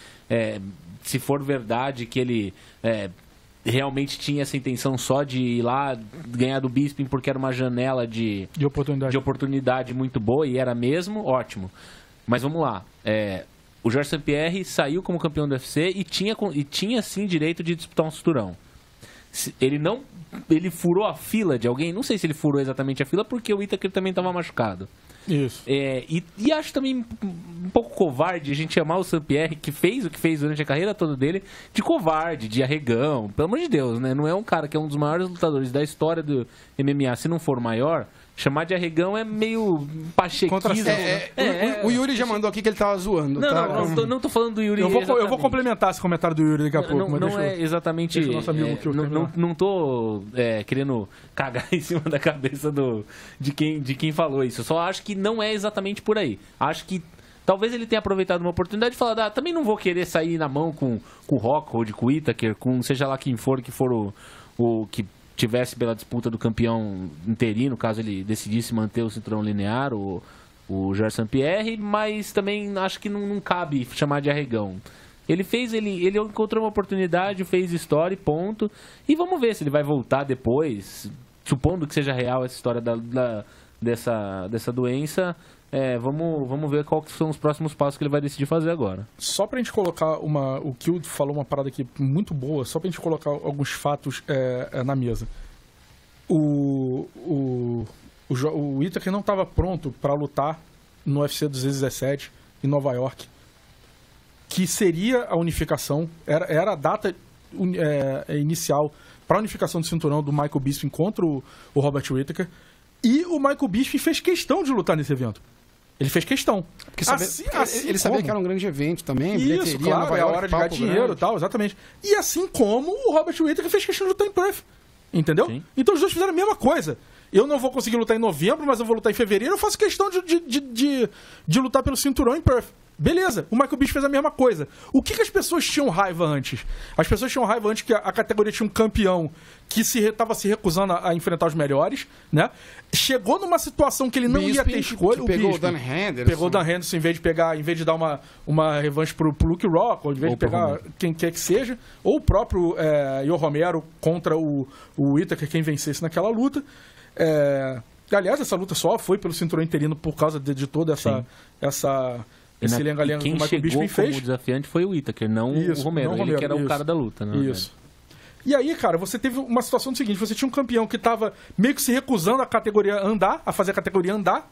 se for verdade que ele realmente tinha essa intenção só de ir lá ganhar do Bisping porque era uma janela de oportunidade muito boa, e era mesmo, ótimo. Mas vamos lá, o Jorge St-Pierre saiu como campeão do UFC e tinha sim direito de disputar um cinturão. Ele furou a fila de alguém, não sei se ele furou exatamente a fila, porque o Whittaker também estava machucado. Isso. E acho também um pouco covarde a gente chamar o Saint-Pierre, que fez o que fez durante a carreira toda dele, de covarde, de arregão. Pelo amor de Deus, né? Não é um cara que é um dos maiores lutadores da história do MMA, se não for o maior. Chamar de arregão é meio pachequismo. O Yuri já mandou aqui que ele tava zoando. Não tô falando do Yuri. Eu vou complementar esse comentário do Yuri daqui a pouco. Não é exatamente. Não tô querendo cagar em cima da cabeça de quem falou isso. Eu só acho que não é exatamente por aí. Acho que talvez ele tenha aproveitado uma oportunidade de falar, também não vou querer sair na mão com o Rockhold, com o Whittaker, com seja lá quem for que for o que tivesse pela disputa do campeão interino, caso ele decidisse manter o cinturão linear, o Georges Saint-Pierre, mas também acho que não cabe chamar de arregão. Ele encontrou uma oportunidade, fez história e ponto, e vamos ver se ele vai voltar depois, supondo que seja real essa história dessa doença. Vamos ver quais são os próximos passos que ele vai decidir fazer agora. Só pra gente colocar o Kill falou uma parada aqui muito boa, só pra gente colocar alguns fatos na mesa. O Whittaker não estava pronto para lutar no UFC 217 em Nova York, que seria a unificação, era a data inicial para a unificação do cinturão do Michael Bisping contra o Robert Whittaker, e o Michael Bisping fez questão de lutar nesse evento. Ele fez questão. Porque ele sabia que era um grande evento também. Isso, claro, é a hora de ganhar dinheiro e tal, exatamente. E assim como o Robert Whittaker fez questão de lutar em Perth. Entendeu? Sim. Então os dois fizeram a mesma coisa. Eu não vou conseguir lutar em novembro, mas eu vou lutar em fevereiro. Eu faço questão de lutar pelo cinturão em Perth. Beleza, o Michael Bisping fez a mesma coisa. O que as pessoas tinham raiva antes? As pessoas tinham raiva antes que a categoria tinha um campeão que estava se recusando a enfrentar os melhores, né? Chegou numa situação que ele não ia ter escolha. Pegou o Dan Henderson. Pegou o Dan Henderson em vez de dar uma revanche pro Luke Rock, ou em vez de pegar quem quer que seja, ou o próprio Yo Romero contra o Whittaker, quem vencesse naquela luta. Aliás, essa luta só foi pelo cinturão interino por causa de toda esse lenga-lenga que o Michael Bisping fez. Como desafiante foi o Whittaker, não o Romero. Ele que era o cara da luta, né? Isso. E aí, cara, você teve uma situação do seguinte: você tinha um campeão que estava meio que se recusando a fazer a categoria andar,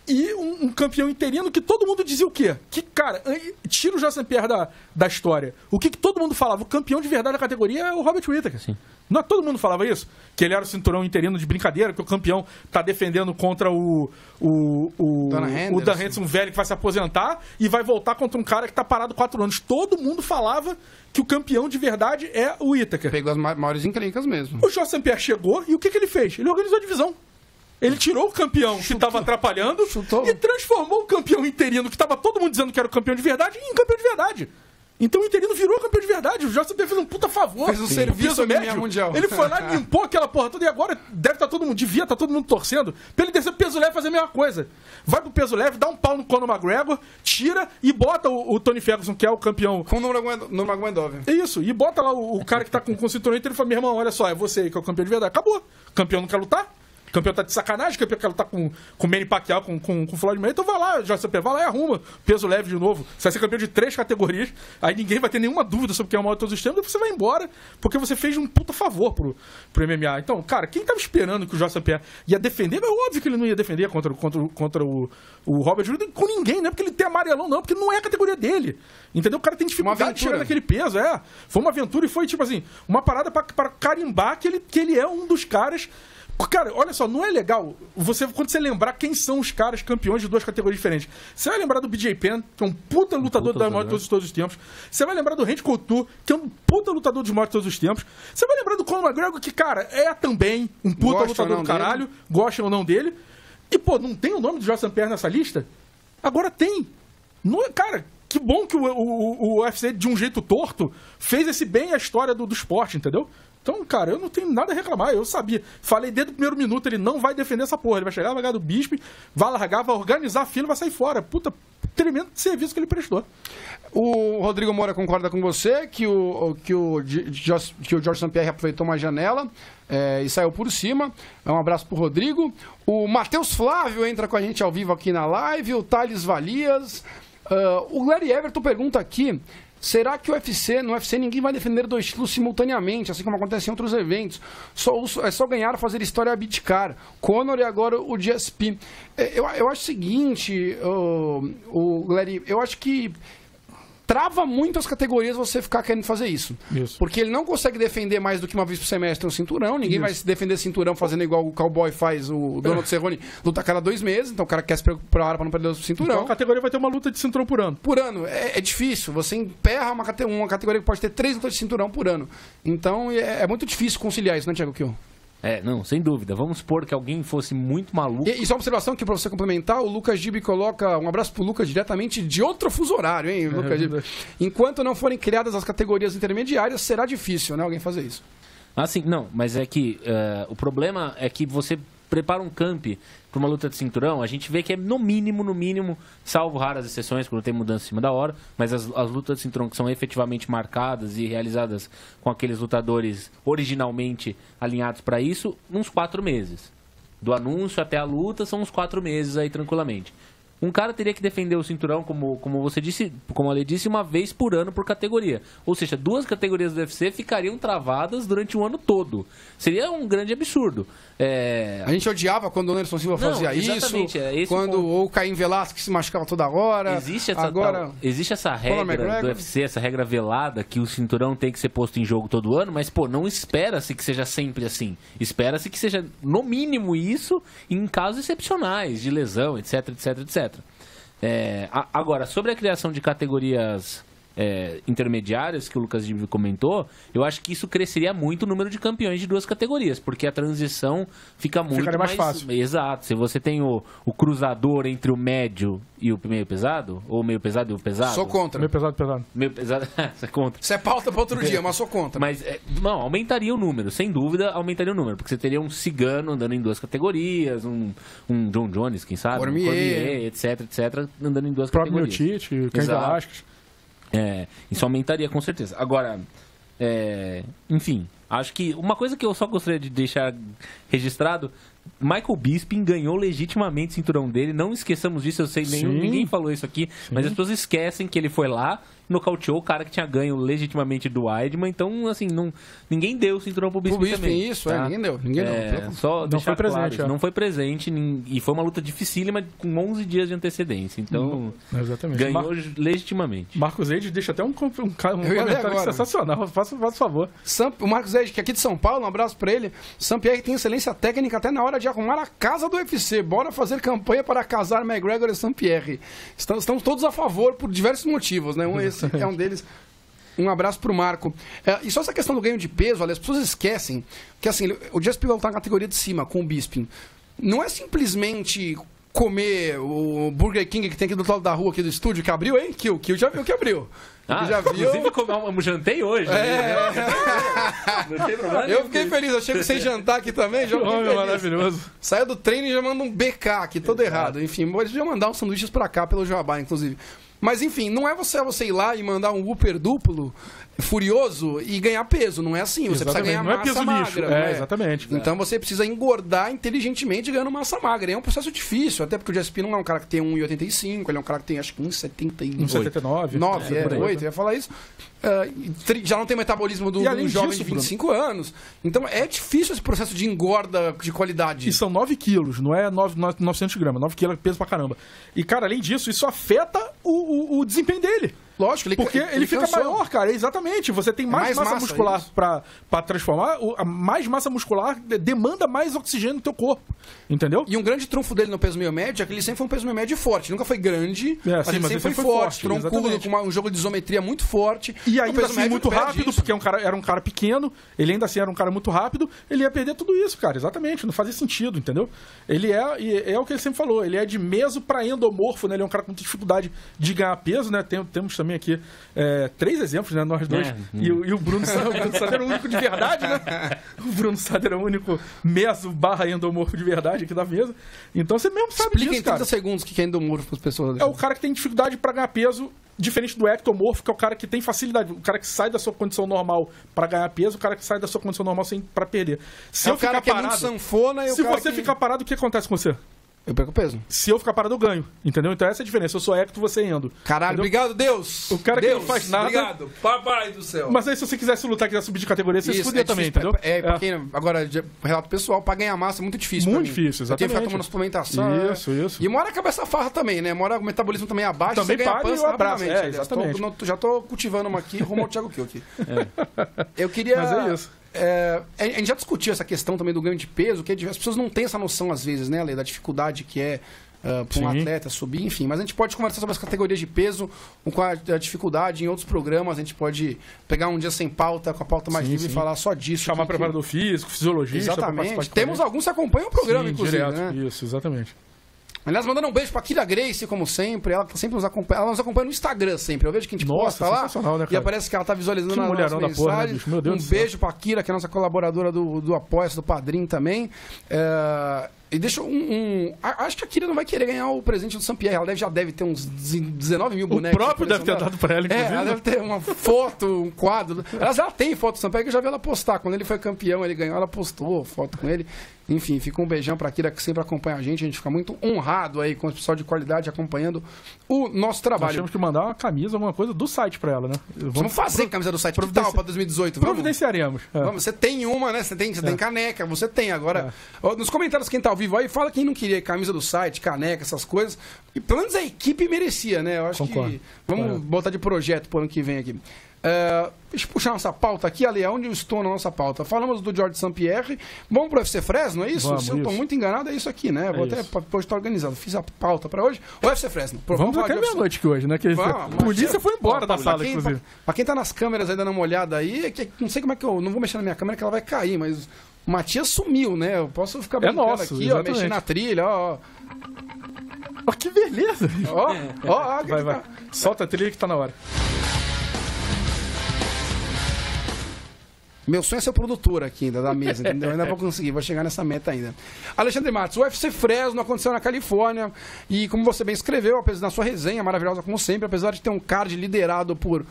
e um campeão interino que todo mundo dizia o quê? Que, cara, tira o Georges Saint-Pierre da história. O que todo mundo falava? O campeão de verdade da categoria é o Robert Whittaker. Sim. Não, todo mundo falava isso? Que ele era o cinturão interino de brincadeira, que o campeão tá defendendo contra o Dan Henderson velho que vai se aposentar e vai voltar contra um cara que tá parado 4 anos. Todo mundo falava que o campeão de verdade é o Whittaker. Pegou as maiores encrencas mesmo. O Georges Saint-Pierre chegou e o que ele fez? Ele organizou a divisão. Ele tirou o campeão que estava atrapalhando e transformou o campeão interino, que estava todo mundo dizendo que era o campeão de verdade, em campeão de verdade. Então o interino virou campeão de verdade. O Jorge fez um puta favor. Fez um serviço médio mundial. Ele foi lá, limpou aquela porra toda e agora devia estar todo mundo torcendo pra ele descer o peso leve e fazer a mesma coisa. Vai pro peso leve, dá um pau no Conor McGregor, tira e bota o Tony Ferguson, que é o campeão. Com o Nurmagomedov. É isso. E bota lá o cara que tá com o cinturão inteiro e fala: meu irmão, olha só, é você aí que é o campeão de verdade. Acabou. O campeão não quer lutar. O campeão tá de sacanagem, o campeão quer lutar com o Manny Pacquiao, com o Floyd Mayweather, então vai lá, JCP, vai lá e arruma peso leve de novo. Você vai ser campeão de 3 categorias, aí ninguém vai ter nenhuma dúvida sobre quem é o maior de todos os tempos, depois você vai embora, porque você fez um puta favor pro MMA. Então, cara, quem tava esperando que o JCP ia defender, mas é óbvio que ele não ia defender contra o Robert Whittaker com ninguém, né? Porque ele tem amarelão, não, porque não é a categoria dele. Entendeu? O cara tem dificuldade de chegar naquele peso, Foi uma aventura e foi, tipo assim, uma parada pra carimbar que ele é um dos caras. Cara, olha só, não é legal quando você lembrar quem são os caras campeões de 2 categorias diferentes. Você vai lembrar do BJ Penn, que é um puta lutador da maior de todos os tempos. Você vai lembrar do Randy Couture, que é um puta lutador dos maiores de todos os tempos. Você vai lembrar do Conor McGregor, que, cara, é também um puta lutador do caralho, gostem ou não dele. E, pô, não tem o nome do Georges Saint-Pierre nessa lista? Agora tem. Não é, cara, que bom que o UFC, de um jeito torto, fez esse bem a história do esporte, entendeu? Então, cara, eu não tenho nada a reclamar, eu sabia. Falei desde o primeiro minuto, ele não vai defender essa porra. Ele vai chegar, vai ganhar do Bisping, vai largar, vai organizar a fila e vai sair fora. Puta, tremendo serviço que ele prestou. O Rodrigo Moura concorda com você que o Georges Saint-Pierre aproveitou uma janela e saiu por cima. Um abraço pro Rodrigo. O Matheus Flávio entra com a gente ao vivo aqui na live. O Thales Valias. O Larry Everton pergunta aqui Será que no UFC ninguém vai defender 2 títulos simultaneamente, assim como acontece em outros eventos? É só ganhar, fazer história e abdicar. Conor e agora o GSP. Eu acho o seguinte, Larry, eu acho que trava muito as categorias você ficar querendo fazer isso. Porque ele não consegue defender mais do que uma vez por semestre um cinturão. Ninguém vai se defender cinturão fazendo igual o Cowboy faz, o Donald Cerrone, luta a cada 2 meses. Então o cara quer se preparar para não perder o cinturão. Então a categoria vai ter uma luta de cinturão por ano. Por ano. É difícil. Você emperra uma categoria que pode ter 3 lutas de cinturão por ano. Então é muito difícil conciliar isso, né, Thiago Kiel? Não, sem dúvida. Vamos supor que alguém fosse muito maluco. E só uma observação que, pra você complementar, o Lucas Gibi coloca um abraço pro Lucas diretamente de outro fuso horário, hein, Lucas Gibi? Enquanto não forem criadas as categorias intermediárias, será difícil, né, alguém fazer isso. Sim, não, mas é que o problema é que você prepara um camp para uma luta de cinturão, a gente vê que é no mínimo, salvo raras exceções, quando tem mudança em cima da hora, mas as lutas de cinturão que são efetivamente marcadas e realizadas com aqueles lutadores originalmente alinhados para isso, uns 4 meses. Do anúncio até a luta são uns 4 meses aí tranquilamente. Um cara teria que defender o cinturão, como você disse, como a Lê disse, uma vez por ano por categoria. Ou seja, 2 categorias do UFC ficariam travadas durante o ano todo. Seria um grande absurdo. A gente odiava quando o Anderson Silva fazia isso. Quando o Caim Velasquez se machucava toda hora. Existe essa regra do UFC, essa regra velada, que o cinturão tem que ser posto em jogo todo ano, mas, não espera-se que seja sempre assim. Espera-se que seja, no mínimo, isso em casos excepcionais, de lesão, etc. Agora, sobre a criação de categorias intermediárias que o Lucas Gibi comentou, eu acho que isso cresceria muito o número de campeões de 2 categorias, porque a transição fica muito mais fácil. Exato. Se você tem o cruzador entre o médio e o meio pesado, ou o meio pesado e o pesado... Sou contra. Meio pesado. Meio pesado, você é contra. Isso é pauta para outro dia, mas sou contra. Mas, aumentaria o número, sem dúvida, aumentaria o número, porque você teria um cigano andando em 2 categorias, um John Jones, quem sabe? Cormier, etc, andando em 2 categorias. O próprio Tite, Caim Velasquez. Isso aumentaria com certeza. Agora, enfim, acho que uma coisa que eu só gostaria de deixar registrado, Michael Bisping ganhou legitimamente o cinturão dele, não esqueçamos disso, eu sei, ninguém falou isso aqui, mas as pessoas esquecem que ele foi lá, nocauteou o cara que tinha ganho legitimamente do Weidman, então, assim, ninguém deu o cinturão pro Bisping também. Isso, tá? Ninguém deu. Só não foi presente. Claro, não foi presente, e foi uma luta dificílima com 11 dias de antecedência, então ganhou legitimamente. Marcos Eide deixa até um comentário sensacional, faça favor. O Marcos Eide, que é aqui de São Paulo, um abraço pra ele. Saint-Pierre tem excelência técnica até na hora de arrumar a casa do UFC. Bora fazer campanha para casar McGregor e Saint-Pierre. Estamos todos a favor por diversos motivos, né? Esse é um deles. Um abraço pro Marco. E só essa questão do ganho de peso, aliás, as pessoas esquecem que assim, o GSP vai lutar na categoria de cima com o Bisping. Não é simplesmente comer o Burger King que tem aqui do outro lado da rua, aqui do estúdio, que abriu, hein? Que já viu que abriu. Já viu? Inclusive, eu jantei hoje. Não tem problema. Eu fiquei feliz. Eu chego sem jantar aqui também. Já maravilhoso. Saiu do treino e já manda um BK aqui, todo errado. Enfim, pode já mandar uns sanduíches pra cá, pelo Jabá, inclusive. Mas enfim, não é você ir lá e mandar um Whopper duplo furioso e ganhar peso. Não é assim. Você precisa ganhar massa magra. Exatamente. Então você precisa engordar inteligentemente ganhando massa magra. E é um processo difícil, até porque o GSP não é um cara que tem 1,85, ele é um cara que tem acho que 1,79. 8, eu ia falar isso. Já não tem metabolismo do jovem de 25 anos. Então é difícil esse processo de engorda de qualidade. E são 9 quilos, não é 900 gramas. 9 quilos é peso pra caramba. E, cara, além disso, isso afeta o desempenho dele. Lógico, porque ele fica maior, cara. Exatamente. Você tem mais massa muscular pra transformar. Mais massa muscular demanda mais oxigênio no teu corpo. Entendeu? E um grande trunfo dele no peso meio médio é que ele sempre foi um peso meio médio forte. Nunca foi grande, mas ele sempre foi forte. Troncudo, com um jogo de isometria muito forte. E ainda assim muito rápido, porque era um cara pequeno. Ele ainda assim era um cara muito rápido. Ele ia perder tudo isso, cara. Exatamente. Não fazia sentido, entendeu? Ele é o que ele sempre falou. Ele é de meso pra endomorfo, né? Ele é um cara com muita dificuldade de ganhar peso, né? Temos também aqui 3 exemplos, né? Nós dois. E o Bruno Sader é o único de verdade, né? O Bruno Sader é o único meso / endomorfo de verdade aqui da mesa. Então você mesmo sabe disso, cara. Explica em 30 segundos o que é endomorfo para as pessoas. É o cara que tem dificuldade para ganhar peso, diferente do ectomorfo, que é o cara que tem facilidade. O cara que sai da sua condição normal para ganhar peso, o cara que sai da sua condição normal para perder. Se o cara que é muito sanfona e se você ficar parado, o que acontece com você? Eu perco peso. Se eu ficar parado, eu ganho. Entendeu? Então essa é a diferença. Eu sou Hector, você Endo. Caralho, Entendeu? obrigado, Deus! O cara Deus, que não faz nada. Obrigado, papai do céu. Mas aí, se você quisesse lutar, quiser subir de categoria, você se fudia também, difícil, entendeu? pra quem, agora, relato pessoal, pra ganhar massa é muito difícil. Muito pra mim. difícil, Eu tenho que ficar exatamente. tomando suplementação. Isso. E uma hora a cabeça farra também, né? Uma hora o metabolismo também abaixa, Também você ganha para e pança eu abraço. rapidamente. Aliás, Exatamente. já tô cultivando uma aqui, rumo ao Thiago Kiel aqui. Eu queria... Mas é isso. A gente já discutiu essa questão também do ganho de peso, que as pessoas não têm essa noção às vezes, né, Ale, da dificuldade que é para um Sim. atleta subir, enfim. Mas a gente pode conversar sobre as categorias de peso, com a dificuldade em outros programas. A gente pode pegar um dia sem pauta, com a pauta mais Sim, livre sim. e falar só disso. Chamar que- preparador físico, fisiologista. pra Exatamente. participar Temos com a alguns que acompanham o gente. programa, Sim, inclusive, direto. né? Isso, exatamente. Aliás, mandando um beijo pra Kira Grace, como sempre. Ela sempre nos acompanha. Ela nos acompanha no Instagram sempre. Eu vejo que a gente Nossa, posta lá. sensacional, né, E cara? aparece que ela tá visualizando Que as nossas mulherão da porra, né, mensagens. bicho? Meu Deus Um do céu. beijo pra Kira, que é a nossa colaboradora do Apoia-se, do Padrim também. E deixa acho que a Kira não vai querer ganhar o presente do Sampierre. Ela já deve ter uns 19 mil O bonecos. próprio deve ter colecionados. dado pra ela, inclusive. Ela deve ter uma foto, um quadro. Ela tem foto do Sampierre, que eu já vi ela postar. Quando ele foi campeão, ele ganhou, ela postou foto com ele. Enfim, fica um beijão pra Kira, que sempre acompanha a gente. A gente fica muito honrado aí com o pessoal de qualidade acompanhando o nosso Nós trabalho. temos que mandar uma camisa, alguma coisa do site pra ela, né? Vamos fazer camisa do site. Que tal pra 2018? Vamos? Providenciaremos. É. Vamos, você tem uma, né? Você tem caneca, você tem. Agora, ó, nos comentários, quem tá ao vivo aí, fala quem não queria camisa do site, caneca, essas coisas. E pelo menos a equipe merecia, né? Eu acho Concordo. que. Vamos botar de projeto pro ano que vem aqui. Deixa eu puxar nossa pauta aqui, Ale, onde eu estou na nossa pauta? Falamos do George St. Pierre. Vamos pro UFC Fresno, é isso? Vamos, Se eu estou isso. muito enganado, é isso aqui, né? Vou até isso. depois estar organizado. Fiz a pauta pra hoje. O UFC Fresno. Vamos falar até de UFC. meia-noite aqui hoje, né? Que Vamos, a polícia foi embora da sala, inclusive. Pra quem tá nas câmeras aí dando uma olhada aí, é que não sei como é que eu. Não vou mexer na minha câmera que ela vai cair, mas o Matias sumiu, né? Eu posso ficar brincando nosso, aqui, exatamente. ó, mexer na trilha, ó. Ó, que beleza! Ó, Vai. Solta a trilha que tá na hora. Meu sonho é ser o produtor aqui ainda da mesa, entendeu? Ainda vou conseguir, vou chegar nessa meta ainda. Alexandre Matos, o UFC Fresno aconteceu na Califórnia e, como você bem escreveu, apesar da sua resenha maravilhosa como sempre, apesar de ter um card liderado por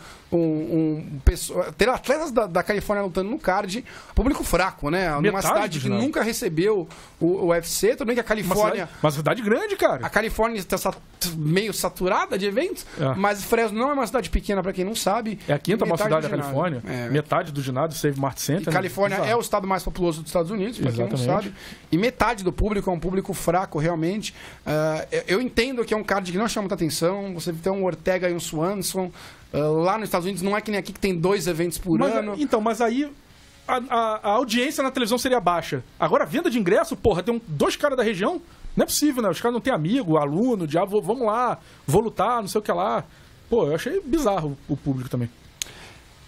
ter atletas da Califórnia lutando no card, público fraco, né? Numa Metade cidade do que ginásio. nunca recebeu o UFC, tudo bem que a Califórnia... Uma cidade grande, cara. A Califórnia está meio saturada de eventos, mas Fresno não é uma cidade pequena, pra quem não sabe. É a quinta maior Metade cidade do da ginásio. Califórnia. Metade do ginásio, Save Mart Center. E Califórnia né? é o estado mais populoso dos Estados Unidos, pra quem não Exatamente. sabe. E metade do público é um público fraco, realmente. Eu entendo que é um card que não chama muita atenção. Você tem um Ortega e um Swanson. Lá nos Estados Unidos não é que nem aqui que tem 2 eventos por ano. Então, mas aí a audiência na televisão seria baixa. Agora, a venda de ingresso, porra, tem 2 caras da região. Não é possível, né? Os caras não têm amigo, aluno, vamos lá, vou lutar, não sei o que lá. Pô, eu achei bizarro o público também.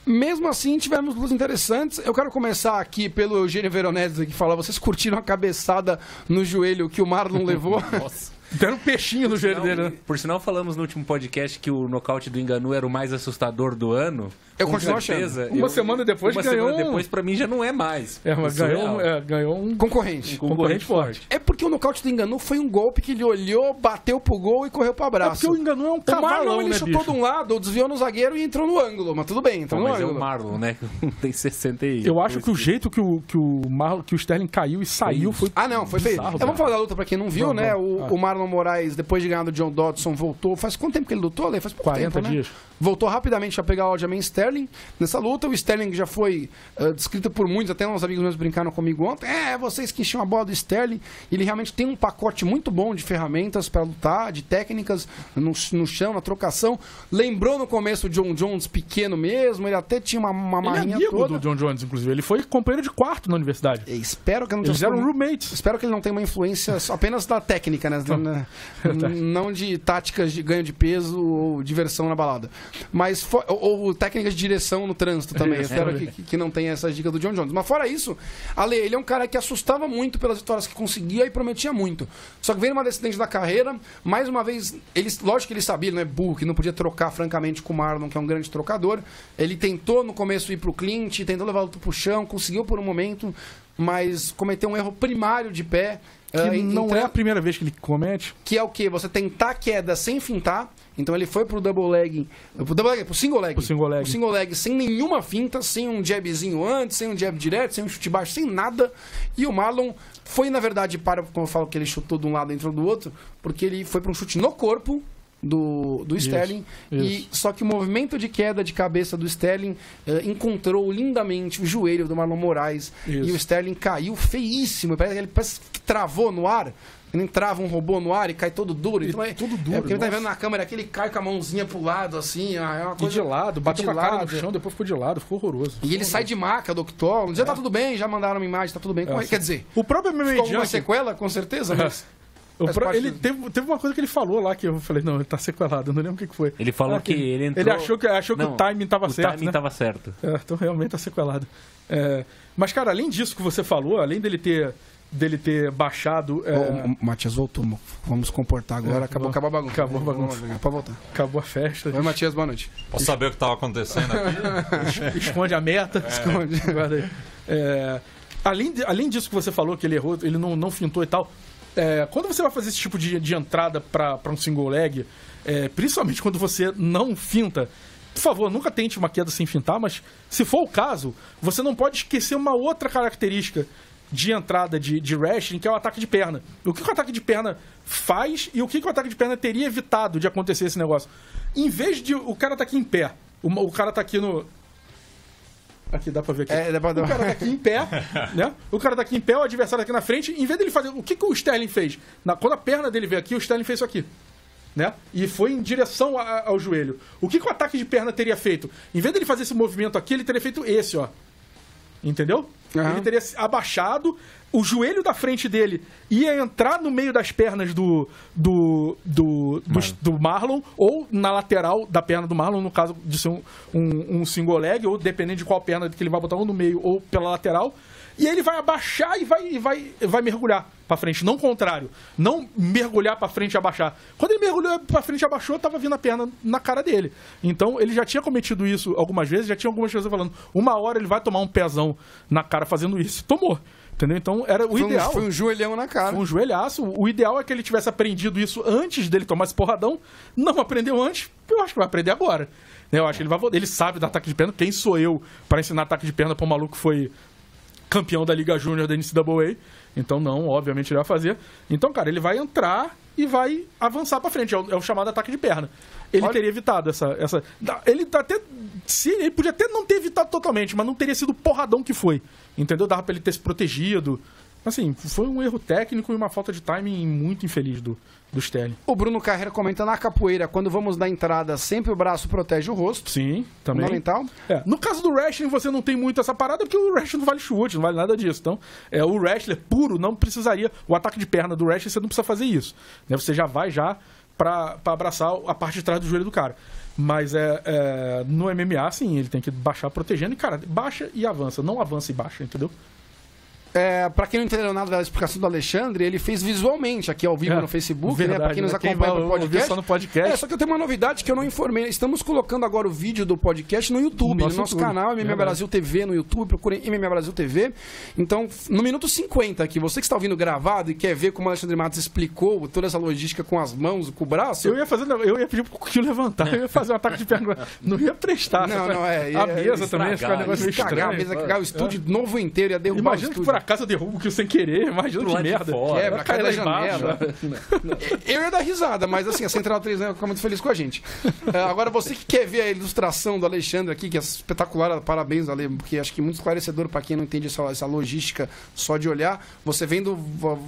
Mesmo assim, tivemos lutas interessantes. Eu quero começar aqui pelo Eugênio Veronese, que fala: vocês curtiram a cabeçada no joelho que o Marlon levou? Nossa. Deram um peixinho no joelho dele, né? Por sinal, falamos no último podcast que o nocaute do Ngannou era o mais assustador do ano. Eu Com continuo certeza. achando. Uma semana depois uma ganhou semana um- depois, pra mim, já não é mais. Mas Surreal. ganhou um Concorrente. concorrente forte. É porque o nocaute do Ngannou foi um golpe que ele olhou, bateu pro gol e correu pro É abraço. porque o Ngannou é um O Marlon, cavalão, ele né, chutou bicho? de um lado, desviou no zagueiro e entrou no ângulo. Mas tudo bem, entrou Pô, no mas é ângulo. o Marlon, né? Tem 60 e... Eu acho que o jeito que o Sterling caiu e saiu foi... Ah, não, foi feio. bizarro, Vamos falar da luta pra quem não viu, Vamos, né? vamos. O Marlon Moraes, depois de ganhar do John Dodson, voltou. Faz quanto tempo que ele lutou, Ale? Faz pouco 40 tempo, né? dias. Voltou rapidamente a pegar o Aljamain Sterling nessa luta. O Sterling já foi descrito por muitos, até uns amigos meus brincaram comigo ontem. Vocês que enchiam a bola do Sterling. Ele realmente tem um pacote muito bom de ferramentas para lutar, de técnicas no chão, na trocação. Lembrou no começo o John Jones pequeno mesmo. Ele até tinha uma Ele é marrinha amigo toda. do John Jones, inclusive. Ele foi companheiro de quarto na universidade. Espero que eu não Eles tenha eram roommates. Espero que ele não tenha uma influência apenas da técnica, né? Não de táticas de ganho de peso ou diversão na balada. Mas ou técnicas de direção no trânsito também. Eu espero que não tenha essas dicas do John Jones. Mas fora isso, Ale, ele é um cara que assustava muito pelas vitórias que conseguia e prometia muito. Só que veio numa descendente da carreira, mais uma vez, lógico que ele sabia, ele não é burro, que não podia trocar francamente com o Marlon, que é um grande trocador. Ele tentou no começo ir pro Clint, tentou levar o luta pro chão, conseguiu por um momento, mas cometeu um erro primário de pé. Que não é a primeira vez que ele comete. Que é o quê? Você tentar queda sem fintar. Então ele foi pro pro single leg. Pro single leg. O single leg sem nenhuma finta, sem um jabzinho antes, sem um jab direto, sem um chute baixo, sem nada. E o Marlon foi, na verdade, como eu falo que ele chutou de um lado dentro do outro, porque ele foi para um chute no corpo do Sterling. Isso. Só que o movimento de queda de cabeça do Sterling encontrou lindamente o joelho do Marlon Moraes. Isso. E o Sterling caiu feíssimo. Parece que travou no ar. Ele trava um robô no ar e cai todo duro. Então tudo duro. Porque ele tá vendo na câmera que ele cai com a mãozinha pro lado, assim. É uma coisa, de lado, bateu com a cara no lado. chão, depois ficou de lado, ficou horroroso. E ele sai de maca do octógono. Já tá tudo bem, já mandaram uma imagem, tá tudo bem. Quer dizer, o próprio MMA ficou uma Junkie, sequela, com certeza, mas... ele teve uma coisa que ele falou lá que eu falei, não, ele tá sequelado, eu não lembro o que foi. Ele falou que ele entrou... Ele achou que o timing tava certo, O timing tava certo. Então realmente tá sequelado. Mas, cara, além disso que você falou, além dele ter baixado... O Matias voltou, vamos comportar agora. Acabou a bagunça. Acabou a bagunça. Pode voltar. Acabou a festa. Oi, Matias, boa noite. Posso saber o que tava acontecendo aqui? Esconde a meta. Esconde. Guarda aí. Além disso que você falou, que ele errou, ele não fintou e tal... quando você vai fazer esse tipo de entrada para um single leg, principalmente quando você não finta, por favor, nunca tente uma queda sem fintar, mas se for o caso, você não pode esquecer uma outra característica de entrada de wrestling, que é o ataque de perna. O que o ataque de perna faz e o que o ataque de perna teria evitado de acontecer esse negócio? Em vez de o cara tá aqui em pé, o cara tá aqui no... Aqui, dá pra ver aqui. O cara tá aqui em pé, né? O cara tá aqui em pé, o adversário tá aqui na frente. Em vez dele fazer... O que o Sterling fez? Quando a perna dele veio aqui, o Sterling fez isso aqui. Né? E foi em direção ao joelho. O que o ataque de perna teria feito? Em vez dele fazer esse movimento aqui, ele teria feito esse, ó. Entendeu? Uhum. Ele teria abaixado, o joelho da frente dele ia entrar no meio das pernas do Marlon, ou na lateral da perna do Marlon, no caso de ser um single leg, ou dependendo de qual perna que ele vai botar, ou no meio ou pela lateral. E ele vai abaixar e vai mergulhar pra frente, não o contrário. Não mergulhar pra frente e abaixar. Quando ele mergulhou pra frente e abaixou, tava vindo a perna na cara dele. Então, ele já tinha cometido isso algumas vezes, já tinha algumas pessoas falando, uma hora ele vai tomar um pezão na cara fazendo isso. Tomou. Entendeu? Então, era o ideal. Foi um joelhão na cara. Foi um joelhaço. O ideal é que ele tivesse aprendido isso antes dele tomar esse porradão. Não aprendeu antes, eu acho que vai aprender agora. Eu acho que ele sabe dar ataque de perna. Quem sou eu para ensinar ataque de perna pra um maluco que foi campeão da Liga Júnior da NCAA? Então não, obviamente ele vai fazer. Então, cara, ele vai entrar e vai avançar pra frente. É o chamado ataque de perna. Ele teria evitado essa... Ele podia até não ter evitado totalmente, mas não teria sido o porradão que foi. Entendeu? Dava pra ele ter se protegido. Assim, foi um erro técnico e uma falta de timing muito infeliz do Sterling. O Bruno Carreira comenta, na capoeira, quando vamos dar entrada, sempre o braço protege o rosto. Sim, também. Fundamental. No caso do wrestling, você não tem muito essa parada, porque o wrestling não vale chute, não vale nada disso. Então, o wrestler puro não precisaria... O ataque de perna do wrestling, você não precisa fazer isso. Né? Você já vai pra abraçar a parte de trás do joelho do cara. Mas no MMA, sim, ele tem que baixar protegendo. E, cara, baixa e avança. Não avança e baixa, entendeu? Pra quem não entendeu nada da explicação do Alexandre, ele fez visualmente aqui ao vivo no Facebook, verdade, né? Pra quem nos acompanha no podcast. Só no podcast. Só que eu tenho uma novidade que eu não informei. Estamos colocando agora o vídeo do podcast no YouTube, no nosso canal, MMA Brasil TV no YouTube. Procurem MMA Brasil TV. Então, no minuto 50 aqui, você que está ouvindo gravado e quer ver como o Alexandre Matos explicou toda essa logística com as mãos, com o braço... Eu ia pedir pro Kio levantar, eu ia fazer um ataque de perna. Não ia prestar. A mesa também ia ficar um negócio meio estranho. A mesa, cagar o estúdio novo inteiro, ia derrubar o estúdio. Por acaso eu derrubo o Kio sem querer, imagina que merda. Pra cair da janela. Eu ia dar risada, mas assim, a Central 3 vai ficar muito feliz com a gente. Agora, você que quer ver a ilustração do Alexandre aqui, que é espetacular, parabéns, Ale, porque acho que é muito esclarecedor para quem não entende essa logística só de olhar. Você vendo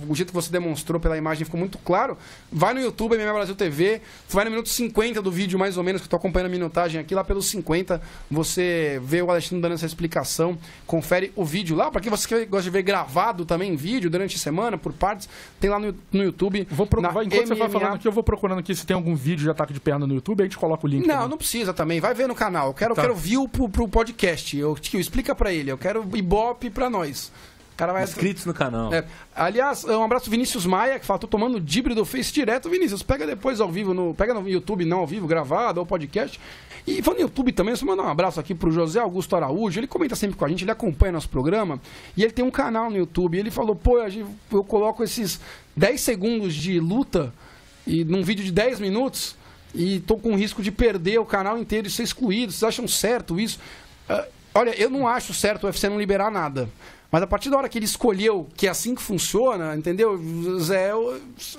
o jeito que você demonstrou pela imagem, ficou muito claro. Vai no YouTube, MMA Brasil TV, vai no minuto 50 do vídeo, mais ou menos, que eu tô acompanhando a minutagem aqui, lá pelos 50, você vê o Alexandre dando essa explicação, confere o vídeo lá, para quem você gosta de ver gravado também em vídeo durante a semana, por partes, tem lá no YouTube. Enquanto você vai falando aqui, eu vou procurando aqui se tem algum vídeo de ataque de perna no YouTube, a gente coloca o link. Não precisa também, vai ver no canal. Eu quero view pro podcast. Explica pra ele, eu quero ibope pra nós. Cara vai... Inscritos no canal. Aliás, um abraço Vinícius Maia, que fala, tô tomando dibre do Face direto. Vinícius, pega depois ao vivo, pega no YouTube, não ao vivo, gravado, ou podcast. E falando no YouTube também, só mandar um abraço aqui pro José Augusto Araújo, ele comenta sempre com a gente, ele acompanha nosso programa, e ele tem um canal no YouTube, e ele falou, eu coloco esses 10 segundos de luta, e num vídeo de 10 minutos, e tô com risco de perder o canal inteiro e ser excluído. Vocês acham certo isso? Olha, eu não acho certo o UFC não liberar nada. Mas a partir da hora que ele escolheu que é assim que funciona, entendeu? Zé,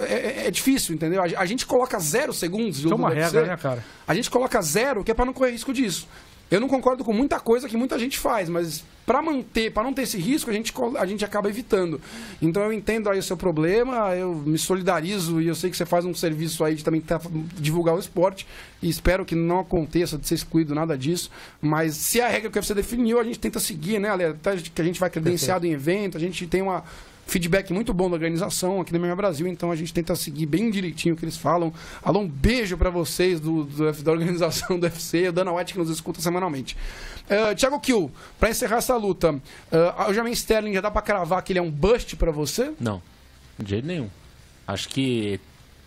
é difícil, entendeu? A gente coloca 0 segundos de Isso é uma UFC, regra, né, cara? A gente coloca 0, que é para não correr risco disso. Eu não concordo com muita coisa que muita gente faz, mas para não ter esse risco, a gente acaba evitando. Então eu entendo aí o seu problema, eu me solidarizo e eu sei que você faz um serviço aí de também divulgar o esporte e espero que não aconteça de ser excluído nada disso, mas se a regra que você definiu, a gente tenta seguir, né, Ale? Até que a gente vai credenciado em evento, a gente tem uma feedback muito bom da organização aqui no MMA Brasil, então a gente tenta seguir bem direitinho o que eles falam. Alô, um beijo pra vocês da organização do UFC, o Dana White que nos escuta semanalmente. Thiago Kiel, pra encerrar essa luta, o Aljamain Sterling já dá pra cravar que ele é um bust pra você? Não, de jeito nenhum. Acho que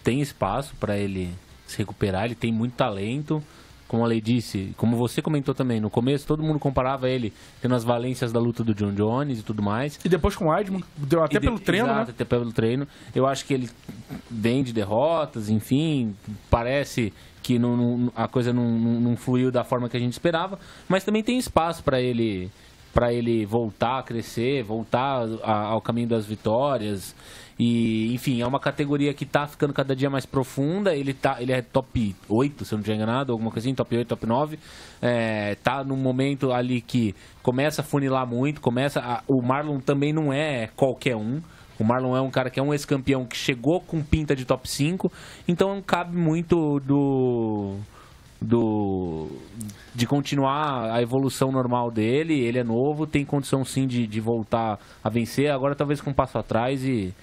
tem espaço pra ele se recuperar, ele tem muito talento. Como a Lei disse, como você comentou também, no começo todo mundo comparava ele tendo as valências da luta do John Jones e tudo mais. E depois com o Weidman, deu até pelo treino, exato, né? Até pelo treino. Eu acho que ele vem de derrotas, enfim, parece que a coisa não fluiu da forma que a gente esperava, mas também tem espaço para ele voltar a crescer, voltar ao caminho das vitórias. E, enfim, é uma categoria que tá ficando cada dia mais profunda. Ele é top 8, se eu não estiver enganado, alguma coisa assim, top 8, top 9. Tá num momento ali que começa a funilar muito, o Marlon também não é qualquer um. O Marlon é um cara que é um ex-campeão que chegou com pinta de top 5, então cabe muito de continuar a evolução normal dele. Ele é novo, tem condição sim de voltar a vencer, agora talvez com um passo atrás e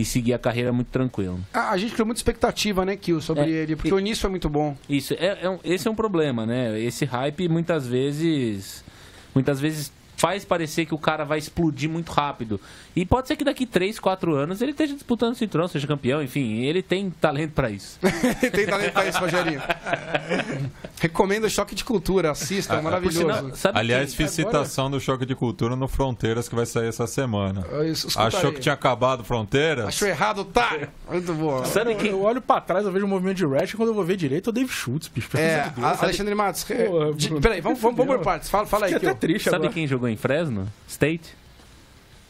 seguir a carreira muito tranquilo. A gente criou muita expectativa, né, Kiel, sobre ele, porque o início é muito bom. Isso, esse é um problema, né? Esse hype muitas vezes faz parecer que o cara vai explodir muito rápido. E pode ser que daqui 3, 4 anos ele esteja disputando o cinturão, seja campeão, enfim, ele tem talento pra isso. Tem talento pra isso, Rogerinho. Recomendo o Choque de Cultura, assista, é maravilhoso. Aliás, fiz citação do Choque de Cultura no Fronteiras, que vai sair essa semana. Achou que tinha acabado Fronteiras? Achou errado, tá? Muito bom. Eu olho pra trás, eu vejo o movimento de wrestling, quando eu vou ver direito, eu Dave Schultz, bicho. Alexandre Matos. Peraí, vamos por partes. Fala aí, Kiel. Até triste Sabe agora. quem jogou em Fresno State?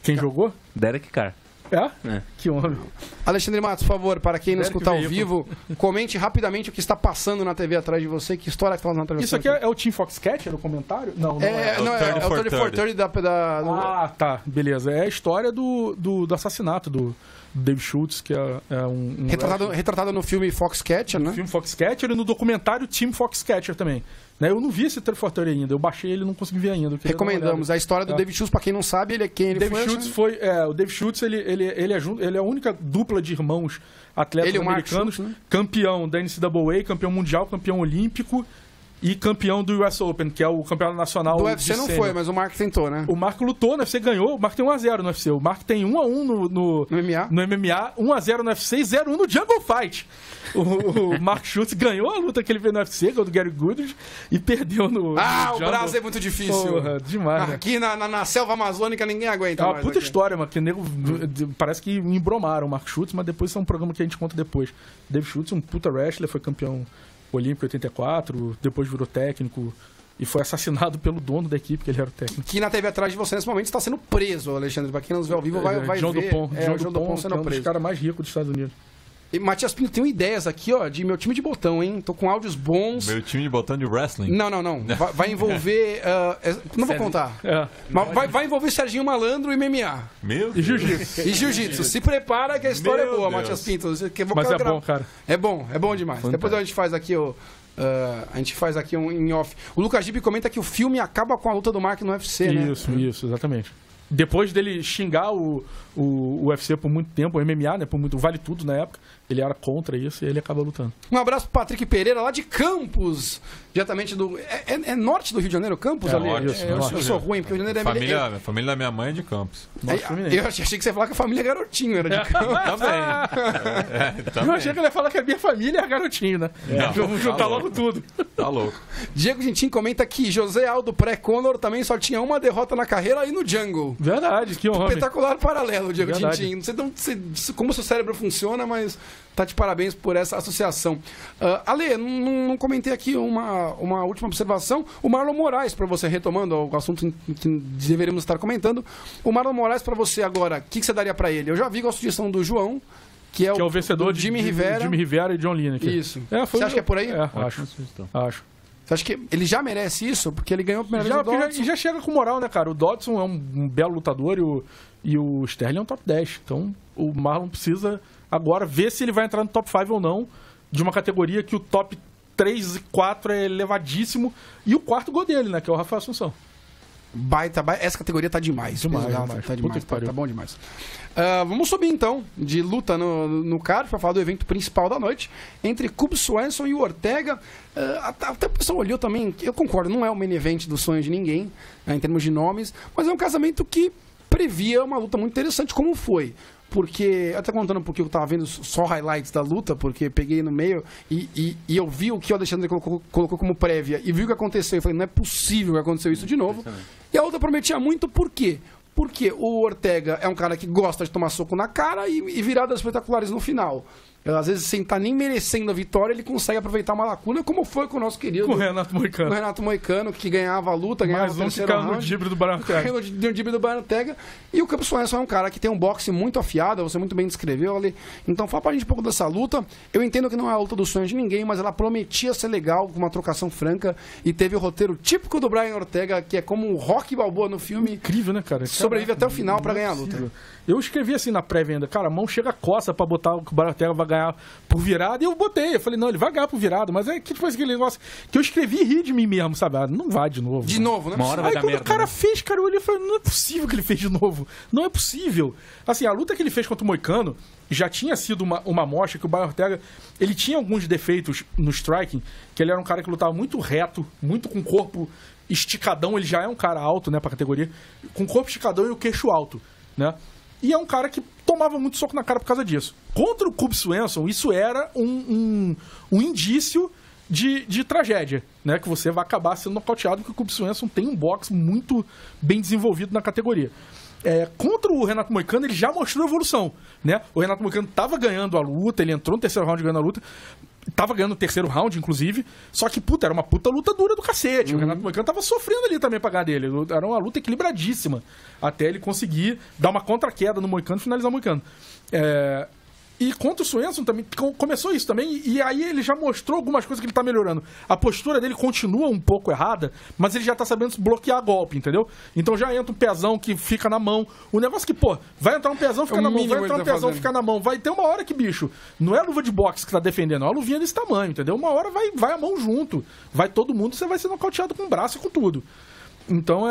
Quem jogou? Derek Carr. É? Que homem. Alexandre Matos, por favor, para quem não escutar ao vivo, comente rapidamente o que está passando na TV atrás de você, que história que está na TV. Isso aqui é o Team Foxcatcher, o comentário? Não é. É o 30 for 30 Ah, tá, beleza. É a história do assassinato do Dave Schultz, que é um retratado no filme Foxcatcher, né? No filme Foxcatcher e no documentário Team Foxcatcher também. Né? Eu não vi esse 30 for 30 ainda, eu baixei ele e não consegui ver ainda. Recomendamos. A história do David Schultz, pra quem não sabe, ele é quem? Ele o Dave Schultz, ele é a única dupla de irmãos atletas americanos, Schultz, né? Campeão da NCAA, campeão mundial, campeão olímpico e campeão do US Open, que é o campeonato nacional. Do UFC não foi, mas o Mark tentou, né? O Mark lutou, no UFC ganhou, o Mark tem 1-0 no UFC. O Mark tem 1-1 no MMA, 1-0 no UFC e 0-1 no Jungle Fight. O Mark Schultz ganhou a luta que ele fez no UFC, ganhou do Gary Goodridge, e perdeu no o Brasil é muito difícil. Porra, demais, aqui na selva amazônica ninguém aguenta mais. É uma puta história, mano, que nego parece que embromaram o Mark Schultz, mas depois isso é um programa que a gente conta depois. Dave Schultz, um puta wrestler, foi campeão olímpico em 84, depois virou técnico e foi assassinado pelo dono da equipe, que ele era o técnico. Que na TV atrás de você nesse momento está sendo preso, Alexandre. Para quem não nos vê ao vivo, vai João ver. João Dupont sendo preso. É um dos caras mais ricos dos Estados Unidos. E Matias Pinto, tenho ideias aqui, ó, de meu time de botão, hein? Tô com áudios bons. Meu time de botão de wrestling? Não. Vai envolver... não vou contar. Mas vai envolver Serginho Malandro e MMA. Meu Deus. E jiu-jitsu. Se prepara que a história é boa, Matias Pinto. Mas é bom, cara. É bom demais. Fantástico. Depois a gente faz aqui um em off. O Lucas Gibe comenta que o filme acaba com a luta do Mark no UFC, né? Isso, exatamente. Depois dele xingar o UFC por muito tempo, o MMA, né, por muito vale tudo na época, ele era contra isso e ele acaba lutando. Um abraço pro Patrick Pereira, lá de Campos. Diretamente do... É norte do Rio de Janeiro, Campos, ali? norte, Eu sou ruim, porque o Rio de Janeiro A família da minha mãe é de Campos. Eu achei que você ia falar que a família Garotinho era de Campos. Também. Eu achei que ele ia falar que a minha família é garotinho, né? Vamos juntar logo tudo. Tá louco. Diego Gentin comenta que José Aldo pré-Conor também só tinha uma derrota na carreira aí no Jungle. Verdade, que homem. Espetacular paralelo, Diego Verdade. Gentin. Não sei como seu cérebro funciona, mas tá de parabéns por essa associação. Ale, não comentei aqui uma última observação. O Marlon Moraes, para você, retomando o assunto que deveríamos estar comentando. O Marlon Moraes, para você agora, o que você daria para ele? Eu já vi com a sugestão do João, que é o vencedor de Jimmy Rivera. Jimmy Rivera e John Lineker. Isso. Você acha que é por aí? Acho. Você acha que ele já merece isso? Porque ele ganhou a primeira vez do Dodson. Já chega com moral, né, cara? O Dodson é um belo lutador e o Sterling é um top 10. Então, o Marlon precisa agora ver se ele vai entrar no top 5 ou não, de uma categoria que o top 3 e 4 é elevadíssimo. E o quarto gol dele, né? Que é o Rafael Assunção. Baita. Essa categoria tá demais. Demais. Tá demais. Tá bom demais. Vamos subir então de luta no card para falar do evento principal da noite entre Cub Swanson e o Ortega. Até o pessoal olhou também, eu concordo, não é o main event do sonho de ninguém, né, em termos de nomes, mas é um casamento que previa uma luta muito interessante, como foi. Porque, até contando porque eu tava vendo só highlights da luta, porque peguei no meio e eu vi o que o Alexandre colocou como prévia e vi o que aconteceu. Eu falei, não é possível que aconteceu isso de novo. E a luta prometia muito, por quê? Porque o Ortega é um cara que gosta de tomar soco na cara e viradas espetaculares no final. Às vezes, sem estar nem merecendo a vitória, ele consegue aproveitar uma lacuna, como foi com o nosso querido... Com o Renato Moicano. Com o Renato Moicano, que ganhava a luta, ganhava o terceiro round. Mais um que caiu no drible do Brian Ortega. Caiu no drible do Brian Ortega. E o Cub Swanson é um cara que tem um boxe muito afiado, você muito bem descreveu ali. Então, fala pra gente um pouco dessa luta. Eu entendo que não é a luta dos sonhos de ninguém, mas ela prometia ser legal, com uma trocação franca, e teve o roteiro típico do Brian Ortega, que é como o Rocky Balboa no filme. Incrível, né, cara? Sobrevive até o final pra ganhar a luta. Eu escrevi assim na pré-venda, cara, a mão chega a coça pra botar o que o Brian Ortega vai ganhar por virada, e eu botei. Eu falei, não, ele vai ganhar por virada, mas é que tipo aquele negócio que eu escrevi e ri de mim mesmo, sabe? Não vai de novo. De novo, né? Uma hora vai Aí dar quando merda, o cara né? fez, cara, eu olhei e falei, não é possível que ele fez de novo. Não é possível. Assim, a luta que ele fez contra o Moicano já tinha sido uma amostra que o Brian Ortega, ele tinha alguns defeitos no striking, que ele era um cara que lutava muito reto, muito com o corpo esticadão, ele já é um cara alto, né, pra categoria, com o corpo esticadão e o queixo alto, né? E é um cara que tomava muito soco na cara por causa disso. Contra o Cub Swanson, isso era um indício de tragédia, né? Que você vai acabar sendo nocauteado, porque o Cub Swanson tem um boxe muito bem desenvolvido na categoria. Contra o Renato Moicano, ele já mostrou evolução, né? O Renato Moicano estava ganhando a luta, ele entrou no terceiro round ganhando a luta, tava ganhando o terceiro round, inclusive, só que, puta, era uma puta luta dura do cacete. O Renato Moicano tava sofrendo ali também pra ganhar dele. Era uma luta equilibradíssima, até ele conseguir dar uma contra-queda no Moicano e finalizar o Moicano. E contra o Swanson também começou isso também, e aí ele já mostrou algumas coisas que ele tá melhorando. A postura dele continua um pouco errada, mas ele já tá sabendo bloquear golpe, entendeu? Então já entra um pezão que fica na mão. O negócio que, pô, vai entrar um pezão, fica na mão, vai entrar um pezão, fica na mão. Vai ter uma hora que, bicho, não é a luva de boxe que tá defendendo, é uma luvinha desse tamanho, entendeu? Uma hora vai a mão junto, vai todo mundo, você vai ser nocauteado com o braço e com tudo. Então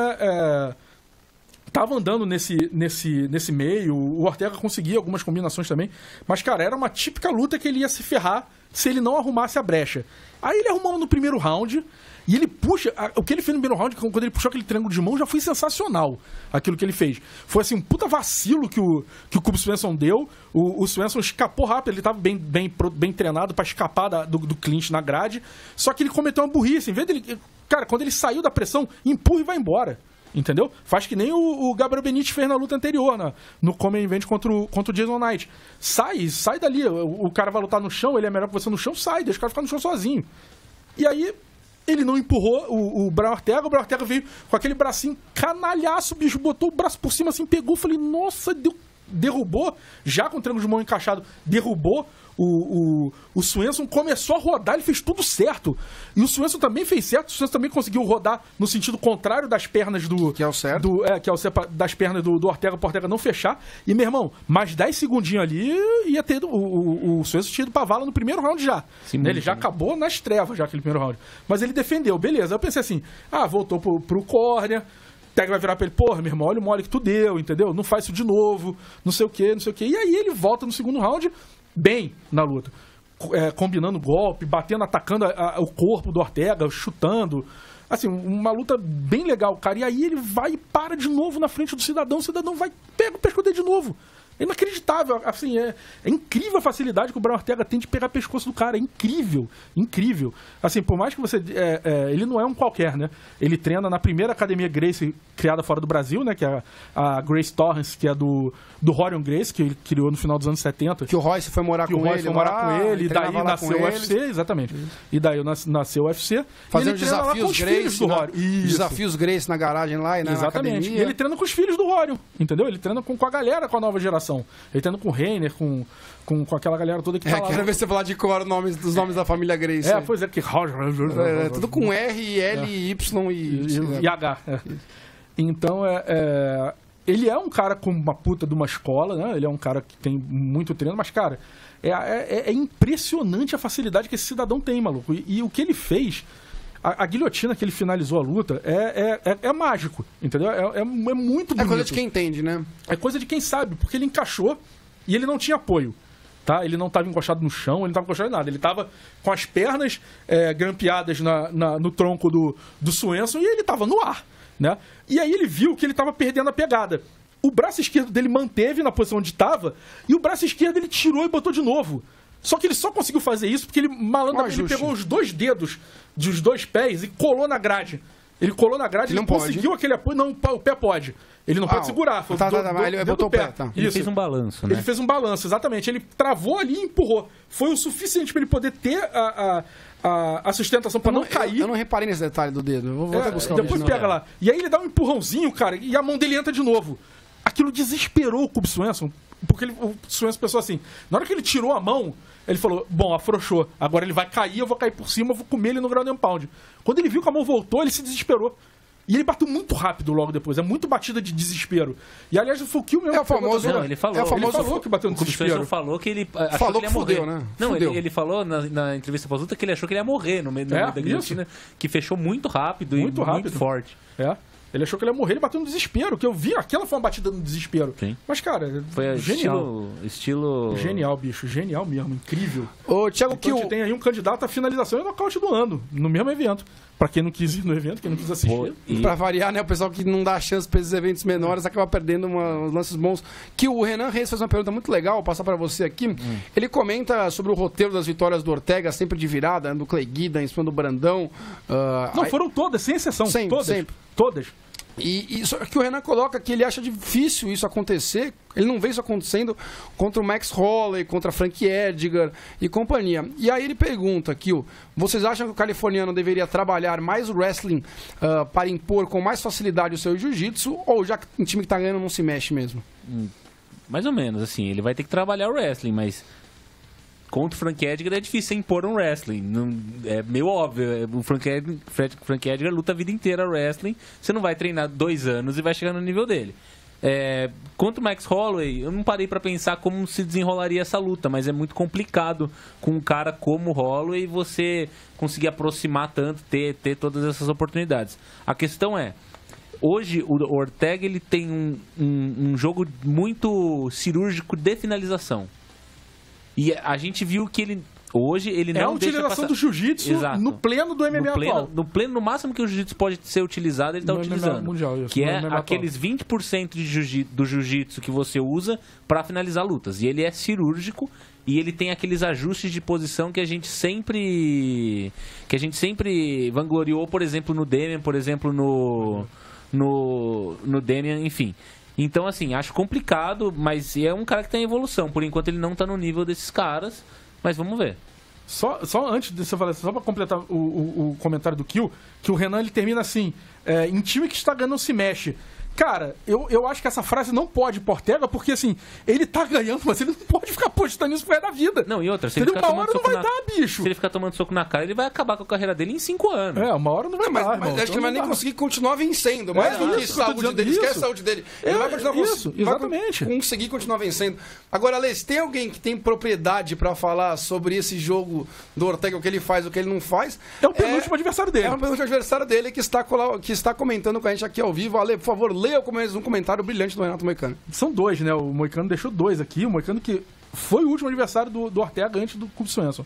tava andando nesse meio, o Ortega conseguia algumas combinações também, mas, cara, era uma típica luta que ele ia se ferrar se ele não arrumasse a brecha. Aí ele arrumou no primeiro round, e ele puxa, o que ele fez no primeiro round, quando ele puxou aquele triângulo de mão, já foi sensacional, aquilo que ele fez. Foi assim, um puta vacilo que o Cub Swanson deu, o Swanson escapou rápido, ele tava bem treinado pra escapar do clinch na grade, só que ele cometeu uma burrice, em vez dele, cara, quando ele saiu da pressão, empurra e vai embora. Entendeu? Faz que nem o Gabriel Benítez fez na luta anterior, no Come Event contra o Jason Knight. Sai dali. O cara vai lutar no chão, ele é melhor que você no chão, sai, deixa o cara ficar no chão sozinho. E aí, ele não empurrou o Brian Ortega veio com aquele bracinho canalhaço, bicho, botou o braço por cima assim, pegou, falei, nossa, derrubou, já com o triângulo de mão encaixado, derrubou o Swanson, começou a rodar, ele fez tudo certo. E o Swanson também fez certo, o Swanson também conseguiu rodar no sentido contrário das pernas do... Que é o certo. Que é o certo das pernas do Ortega, pro Ortega não fechar. E, meu irmão, mais 10 segundinhos ali, ia ter o Swanson tinha ido pra vala no primeiro round já. Sim, ele já acabou nas trevas, já aquele primeiro round. Mas ele defendeu, beleza. Eu pensei assim, voltou pro córnea, Ortega vai virar pra ele, porra, meu irmão, olha o mole que tu deu, entendeu? Não faz isso de novo, não sei o quê. E aí ele volta no segundo round bem na luta. combinando golpe, batendo, atacando o corpo do Ortega, chutando. Assim, uma luta bem legal, cara. E aí ele vai e para de novo na frente do cidadão. O cidadão vai, pega o pescoço dele de novo. É inacreditável, assim, é incrível a facilidade que o Brian Ortega tem de pegar o pescoço do cara, é incrível, incrível. Assim, por mais que você... ele não é um qualquer, né? Ele treina na primeira academia Gracie criada fora do Brasil, né? Que é a Grace Torrance, que é do Rorion Gracie, que ele criou no final dos anos 70. Que o Royce foi morar com ele. E daí nasceu o UFC, exatamente. E daí nasceu o UFC. Fazendo desafios Gracie, desafios Gracie na garagem lá e na exatamente. academia. E ele treina com os filhos do Rorion, entendeu? Ele treina com a galera, com a nova geração. Ele treina com o Reiner, com aquela galera toda que tá lá. Quero ver você falar de cor os nomes da família Gracie. Pois é, que tudo com R, L, Y e H. Então, ele é um cara com uma puta de uma escola, né? Ele é um cara que tem muito treino, mas, cara, é impressionante a facilidade que esse cidadão tem, maluco. E o que ele fez... A guilhotina que ele finalizou a luta é mágico, entendeu? É muito bonito. É coisa de quem entende, né? É coisa de quem sabe, porque ele encaixou e ele não tinha apoio, tá? Ele não estava encostado no chão, ele não estava encostado em nada. Ele estava com as pernas grampeadas no tronco do Swenson e ele estava no ar, né? E aí ele viu que ele estava perdendo a pegada. O braço esquerdo dele manteve na posição onde estava e o braço esquerdo ele tirou e botou de novo. Só que ele só conseguiu fazer isso porque ele pegou os dois dedos dos dois pés e colou na grade. Ele colou na grade, ele conseguiu aquele apoio. Não, o pé pode. Ele não pode segurar. Foi ele botou o pé. Tá. Ele fez um balanço, né? Ele fez um balanço, exatamente. Ele travou ali e empurrou. Foi o suficiente para ele poder ter a sustentação para não cair. Eu não reparei nesse detalhe do dedo. Eu vou até buscar depois pega lá. E aí ele dá um empurrãozinho, cara, e a mão dele entra de novo. Aquilo desesperou o Cub Swenson, porque o Swenson pensou assim, na hora que ele tirou a mão, ele falou, bom, afrouxou, agora ele vai cair, eu vou cair por cima, eu vou comer ele no ground and pound. Quando ele viu que a mão voltou, ele se desesperou. E ele bateu muito rápido logo depois, é muito batida de desespero. E aliás, foi o Kill mesmo. É o famoso... Não, ele falou. Ele falou que bateu no desespero. Ele falou que ele falou que ele ia morrer. Fudeu, né? Não, fudeu. Ele falou na entrevista pós-luta que ele achou que ele ia morrer no meio da guilhotina, que fechou muito rápido e muito forte. Ele achou que ele ia morrer, ele bateu no desespero, que eu vi, aquela foi uma batida no desespero. Sim. Mas, cara, foi genial. Estilo... Genial, bicho, genial mesmo, incrível. Ô, Thiago, então, a gente tem aí um candidato à finalização e nocaute do ano, no mesmo evento. Pra quem não quis ir no evento, quem não quis assistir. Pra variar, né, o pessoal que não dá chance pra esses eventos menores acaba perdendo uns lances bons. Que o Renan Reis fez uma pergunta muito legal, vou passar pra você aqui. Ele comenta sobre o roteiro das vitórias do Ortega, sempre de virada, do Clay Guida, em cima do Brandão. Não, foram todas, sem exceção. Sempre. Todas. E só que o Renan coloca que ele acha difícil isso acontecer, ele não vê isso acontecendo contra o Max Holloway, contra Frank Edgar e companhia. E aí ele pergunta aqui, vocês acham que o californiano deveria trabalhar mais o wrestling para impor com mais facilidade o seu jiu-jitsu, ou já que o time que está ganhando não se mexe mesmo? Mais ou menos, assim, ele vai ter que trabalhar o wrestling, mas... Contra o Frank Edgar é difícil impor um wrestling. Não, é meio óbvio. O Frank Edgar luta a vida inteira wrestling. Você não vai treinar 2 anos e vai chegar no nível dele. Contra o Max Holloway, eu não parei pra pensar como se desenrolaria essa luta, mas é muito complicado com um cara como o Holloway você conseguir aproximar tanto, ter todas essas oportunidades. A questão é, hoje o Ortega ele tem um jogo muito cirúrgico de finalização. E a gente viu que ele hoje ele não a utilização do jiu-jitsu no pleno do MMA atual. No máximo que o jiu-jitsu pode ser utilizado, ele está utilizando. Mundial, isso, que é aqueles 20% do jiu-jitsu que você usa para finalizar lutas. E ele é cirúrgico e ele tem aqueles ajustes de posição que a gente sempre vangloriou, por exemplo, no Demian, por exemplo, no Demian, enfim. Então, assim, acho complicado, mas é um cara que tem evolução. Por enquanto, ele não tá no nível desses caras, mas vamos ver. Só antes de você falar, só pra completar o comentário do Kill, que o Renan ele termina assim: em time que está ganhando não se mexe. Cara, eu acho que essa frase não pode ir por Ortega, porque assim, ele tá ganhando, mas ele não pode ficar postando isso pro resto da vida. Não, e outra, se ele ficar uma hora não vai dar, bicho. Se ele ficar tomando soco na cara, ele vai acabar com a carreira dele em 5 anos. Uma hora não vai dar, mas irmão. acho que ele vai nem conseguir continuar vencendo. Mas saúde dele, esquece a saúde dele. Ele vai continuar exatamente. Conseguir continuar vencendo. Agora, Alex, tem alguém que tem propriedade pra falar sobre esse jogo do Ortega, o que ele faz, o que ele não faz? É o penúltimo adversário dele. É o penúltimo adversário dele que está comentando com a gente aqui ao vivo. Ale, por favor, leia um comentário brilhante do Renato Moicano. São 2, né? O Moicano deixou 2 aqui. O Moicano que foi o último adversário do Ortega antes do Cub Swanson.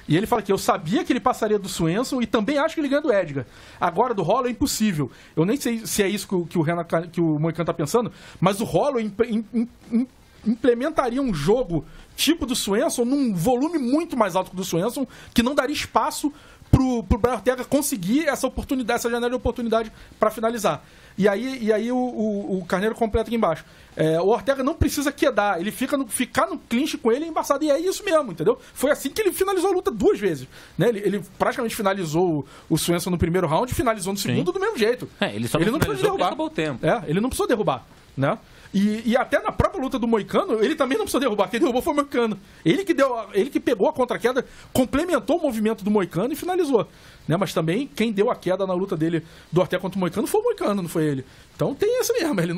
E ele fala que eu sabia que ele passaria do Swanson e também acho que ele ganha do Edgar. Agora, do Holloway é impossível. Eu nem sei se é isso que o Moicano tá pensando, mas o Holloway implementaria um jogo tipo do Swanson num volume muito mais alto que o do Swanson, que não daria espaço pro Brian Ortega conseguir essa oportunidade, essa janela de oportunidade para finalizar. E aí o Carneiro completa aqui embaixo. O Ortega não precisa quedar, ele ficar no clinch com ele é embaçado. E é isso mesmo, entendeu? Foi assim que ele finalizou a luta 2 vezes. Né? Ele praticamente finalizou o Swanson no primeiro round e finalizou no segundo do mesmo jeito. Ele só não precisou derrubar. Acabou o tempo. Ele não precisou derrubar, né? E até na própria luta do Moicano, ele também não precisou derrubar. Quem derrubou foi o Moicano. Ele que pegou a contra-queda, complementou o movimento do Moicano e finalizou. Né? Mas também quem deu a queda na luta dele do Ortega contra o Moicano foi o Moicano, não foi ele. Então tem isso mesmo, ele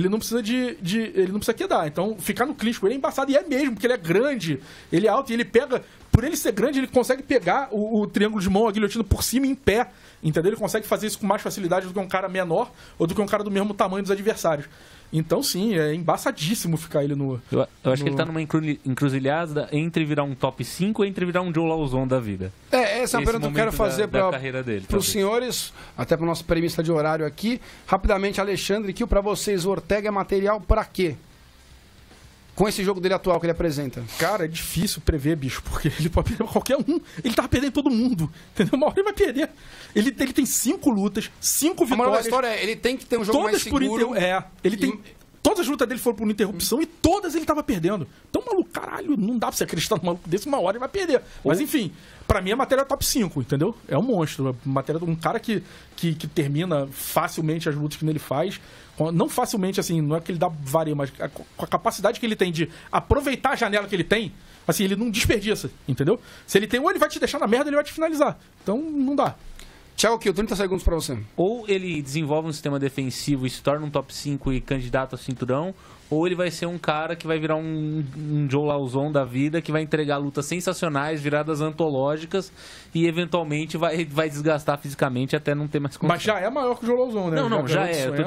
não precisa quedar. Então ficar no clinch com ele é embaçado, e é mesmo, porque ele é grande, ele é alto e ele pega. Por ele ser grande, ele consegue pegar o triângulo de mão, a guilhotina por cima em pé. Entendeu? Ele consegue fazer isso com mais facilidade do que um cara menor ou do que um cara do mesmo tamanho dos adversários. Então, sim, é embaçadíssimo ficar ele no... Eu acho que ele tá numa encruzilhada entre virar um top 5 e entre virar um Joe Lauzon da vida. Essa é uma pergunta que eu quero fazer para os senhores, até para nossa premissa de horário aqui. Rapidamente, Alexandre, que para vocês o Ortega é material para quê? Com esse jogo dele atual que ele apresenta. Cara, é difícil prever, bicho, porque ele pode perder qualquer um. Ele tava perdendo todo mundo, entendeu? Uma hora ele vai perder. Ele tem 5 lutas, 5 vitórias. A moral da história é, ele tem que ter um jogo mais seguro. Ele tem... Todas as lutas dele foram por interrupção e todas ele tava perdendo. Então, maluco, caralho, não dá pra você acreditar num maluco desse, uma hora ele vai perder. Mas, enfim, pra mim a matéria é top 5, entendeu? É um monstro. A matéria de um cara que termina facilmente as lutas que ele faz. Não facilmente, assim, não é que ele dá varia, mas com a capacidade que ele tem de aproveitar a janela que ele tem, assim, ele não desperdiça, entendeu? Se ele tem ou ele vai te deixar na merda, ele vai te finalizar. Então, não dá. Thiago Kiel, 30 segundos pra você. Ou ele desenvolve um sistema defensivo e se torna um top 5 e candidato a cinturão, ou ele vai ser um cara que vai virar um Joe Lauzon da vida, que vai entregar lutas sensacionais, viradas antológicas, e eventualmente vai desgastar fisicamente até não ter mais condição. Mas já é maior que o Joe Lauzon, né? Não, já é. Eu tô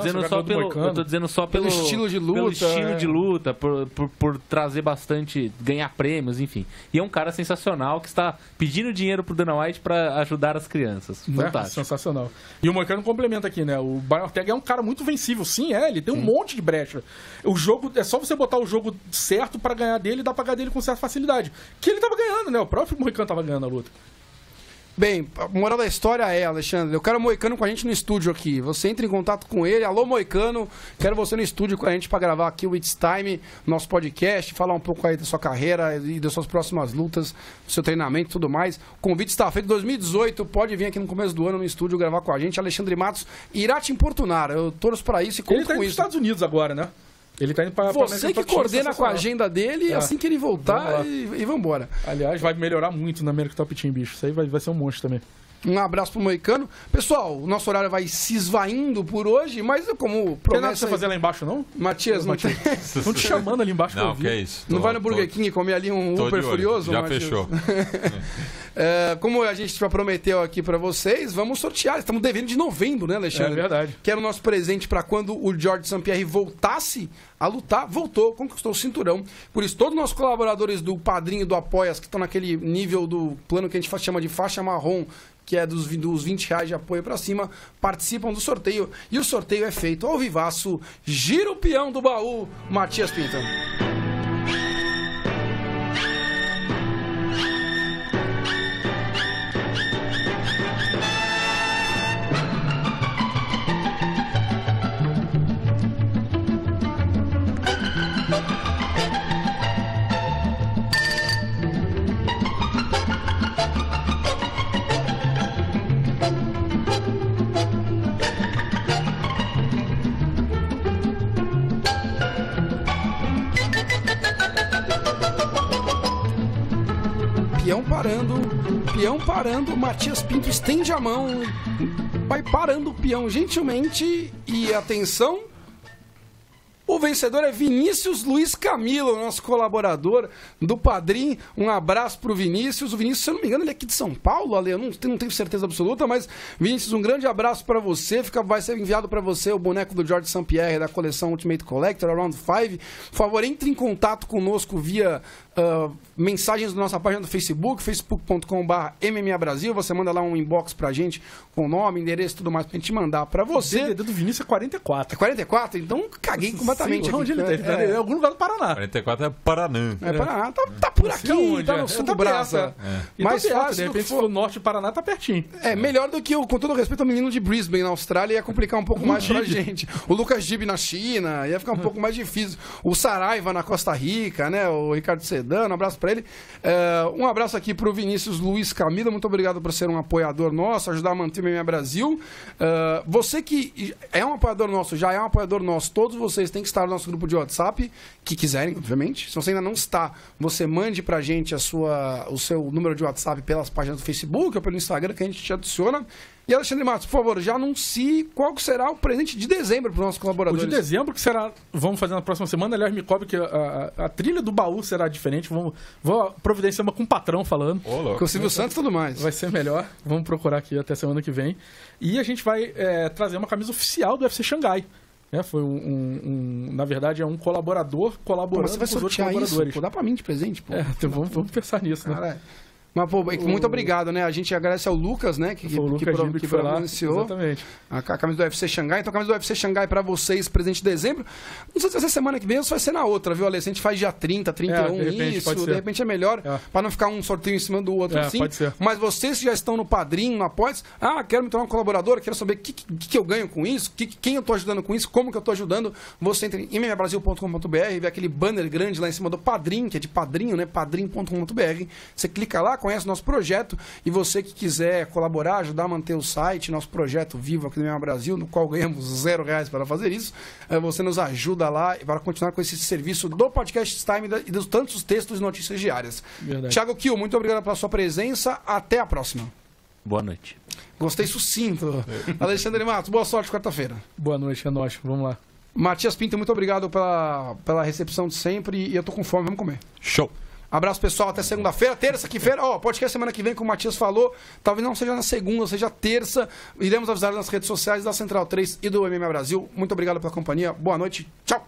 dizendo só pelo estilo de luta. Pelo estilo de luta, por trazer bastante, ganhar prêmios, enfim. E é um cara sensacional que está pedindo dinheiro pro Dana White para ajudar as crianças. Fantástico. Sensacional. E o Moicano complementa aqui, né? O Brian Ortega é um cara muito vencível. Sim, ele tem um monte de brecha. O jogo, é só você botar o jogo certo pra ganhar dele e dar pra ganhar dele com certa facilidade. Que ele tava ganhando, né? O próprio Moicano tava ganhando a luta. Bem, a moral da história é, Alexandre, eu quero o Moicano com a gente no estúdio aqui. Você entra em contato com ele. Alô, Moicano, quero você no estúdio com a gente pra gravar aqui o It's Time, nosso podcast, falar um pouco aí da sua carreira e das suas próximas lutas, do seu treinamento e tudo mais. O convite está feito. 2018, pode vir aqui no começo do ano no estúdio gravar com a gente. Alexandre Matos irá te importunar. Eu torço pra isso e conto com isso. Ele tá nos Estados Unidos agora, né? Ele tá indo pra você que coordena com a agenda dele, assim que ele voltar e vambora. Aliás, vai melhorar muito na American Top Team, bicho. Isso aí vai ser um monstro também. Um abraço pro Moicano. Pessoal, o nosso horário vai se esvaindo por hoje, mas como promessa... Tem nada pra você fazer lá embaixo, não? Matias, não tem. Estão te chamando ali embaixo pra ouvir. Não, que é isso. Não vai no Burger King comer ali um Uber Furioso? Já fechou. Como a gente já prometeu aqui pra vocês, vamos sortear. Estamos devendo de novembro, né, Alexandre? É verdade. Que era o nosso presente pra quando o George St. Pierre voltasse a lutar. Voltou, conquistou o cinturão. Por isso, todos os nossos colaboradores do Padrinho e do Apoias, que estão naquele nível do plano que a gente chama de faixa marrom, que é dos R$20 de apoio pra cima, participam do sorteio. E o sorteio é feito ao vivaço. Gira o peão do baú, Matias Pinto. Peão parando, Matias Pinto estende a mão, vai parando o peão gentilmente e atenção, O vencedor é Vinícius Luiz Camilo, nosso colaborador do Padrim. Um abraço pro Vinícius. O Vinícius, se eu não me engano, ele é aqui de São Paulo, Ale. Eu não tenho certeza absoluta, mas Vinícius, um grande abraço para você. Vai ser enviado para você o boneco do George St. Pierre da coleção Ultimate Collector, Around 5. Por favor, entre em contato conosco via mensagens da nossa página do Facebook, facebook.com/MMA Brasil. Você manda lá um inbox pra gente com nome, endereço e tudo mais pra gente mandar pra você. O DDD do Vinícius é 44. É 44? Então caguei completamente. Sim, onde aqui. ele tá? Em algum lugar do Paraná. 44 é Paraná. É Paraná, tá por aqui, Onde? tá no sul do tá Brasa. E Mais tá perto, fácil de do repente, que se for norte do Paraná, tá pertinho. É, melhor do que, com todo respeito, o menino de Brisbane na Austrália ia complicar um pouco mais pra gente. O Lucas Dib na China, ia ficar um pouco mais difícil. O Saraiva na Costa Rica, né? O Ricardo Sedano, um abraço pra ele. Um abraço aqui pro Vinícius Luiz Camilo, muito obrigado por ser um apoiador nosso, ajudar a manter o MMA Brasil. Você que é um apoiador nosso, já é um apoiador nosso, todos vocês têm que estar no nosso grupo de WhatsApp, que quiserem, obviamente. Se você ainda não está, você mande pra gente o seu número de WhatsApp pelas páginas do Facebook ou pelo Instagram, que a gente te adiciona. E Alexandre Matos, por favor, já anuncie qual que será o presente de dezembro para os nossos colaboradores. O de dezembro, que será, vamos fazer na próxima semana. Aliás, me cobre que a trilha do baú será diferente. Vou providenciar uma com o patrão falando. Com o Silvio Santos e tudo mais. Vai ser melhor. Vamos procurar aqui até semana que vem. E a gente vai trazer uma camisa oficial do UFC Xangai. Foi na verdade, é um colaborador colaborando com os outros colaboradores. Isso? Pô, dá pra mim de presente, pô. Então vamos pensar nisso, né? Cara, mas, pô, muito obrigado, né? A gente agradece ao Lucas, né? Que foi lá. Exatamente. A camisa do UFC Xangai. Então, a camisa do UFC Xangai pra vocês, presente de dezembro. Não sei se vai ser semana que vem ou se vai ser na outra, viu, Ale? Se a gente faz dia 30, 31, de repente, isso, de repente é melhor. Pra não ficar um sorteio em cima do outro, assim. Pode ser. Mas vocês que já estão no Padrim, no Apoies, quero me tornar um colaborador, quero saber o que eu ganho com isso, quem eu tô ajudando com isso, como que eu tô ajudando. Você entra em mmabrasil.com.br, vê aquele banner grande lá em cima do Padrim, que é de padrinho, né? padrim.com.br. Você clica lá, conhece o nosso projeto, e você que quiser colaborar, ajudar a manter o site, nosso projeto vivo aqui no MMA Brasil, no qual ganhamos R$0 para fazer isso, você nos ajuda lá para continuar com esse serviço do Podcast Time e dos tantos textos e notícias diárias. Verdade. Thiago Kiel, muito obrigado pela sua presença. Até a próxima. Boa noite. Gostei sucinto. Alexandre Matos, boa sorte quarta-feira. Boa noite, é nóis. Vamos lá. Matias Pinto, muito obrigado pela recepção de sempre e eu tô com fome, vamos comer. Show! Abraço, pessoal. Até segunda-feira. Terça-feira. Podcast semana que vem, como o Matias falou. Talvez não seja na segunda, seja terça. Iremos avisar nas redes sociais da Central 3 e do MMA Brasil. Muito obrigado pela companhia. Boa noite. Tchau.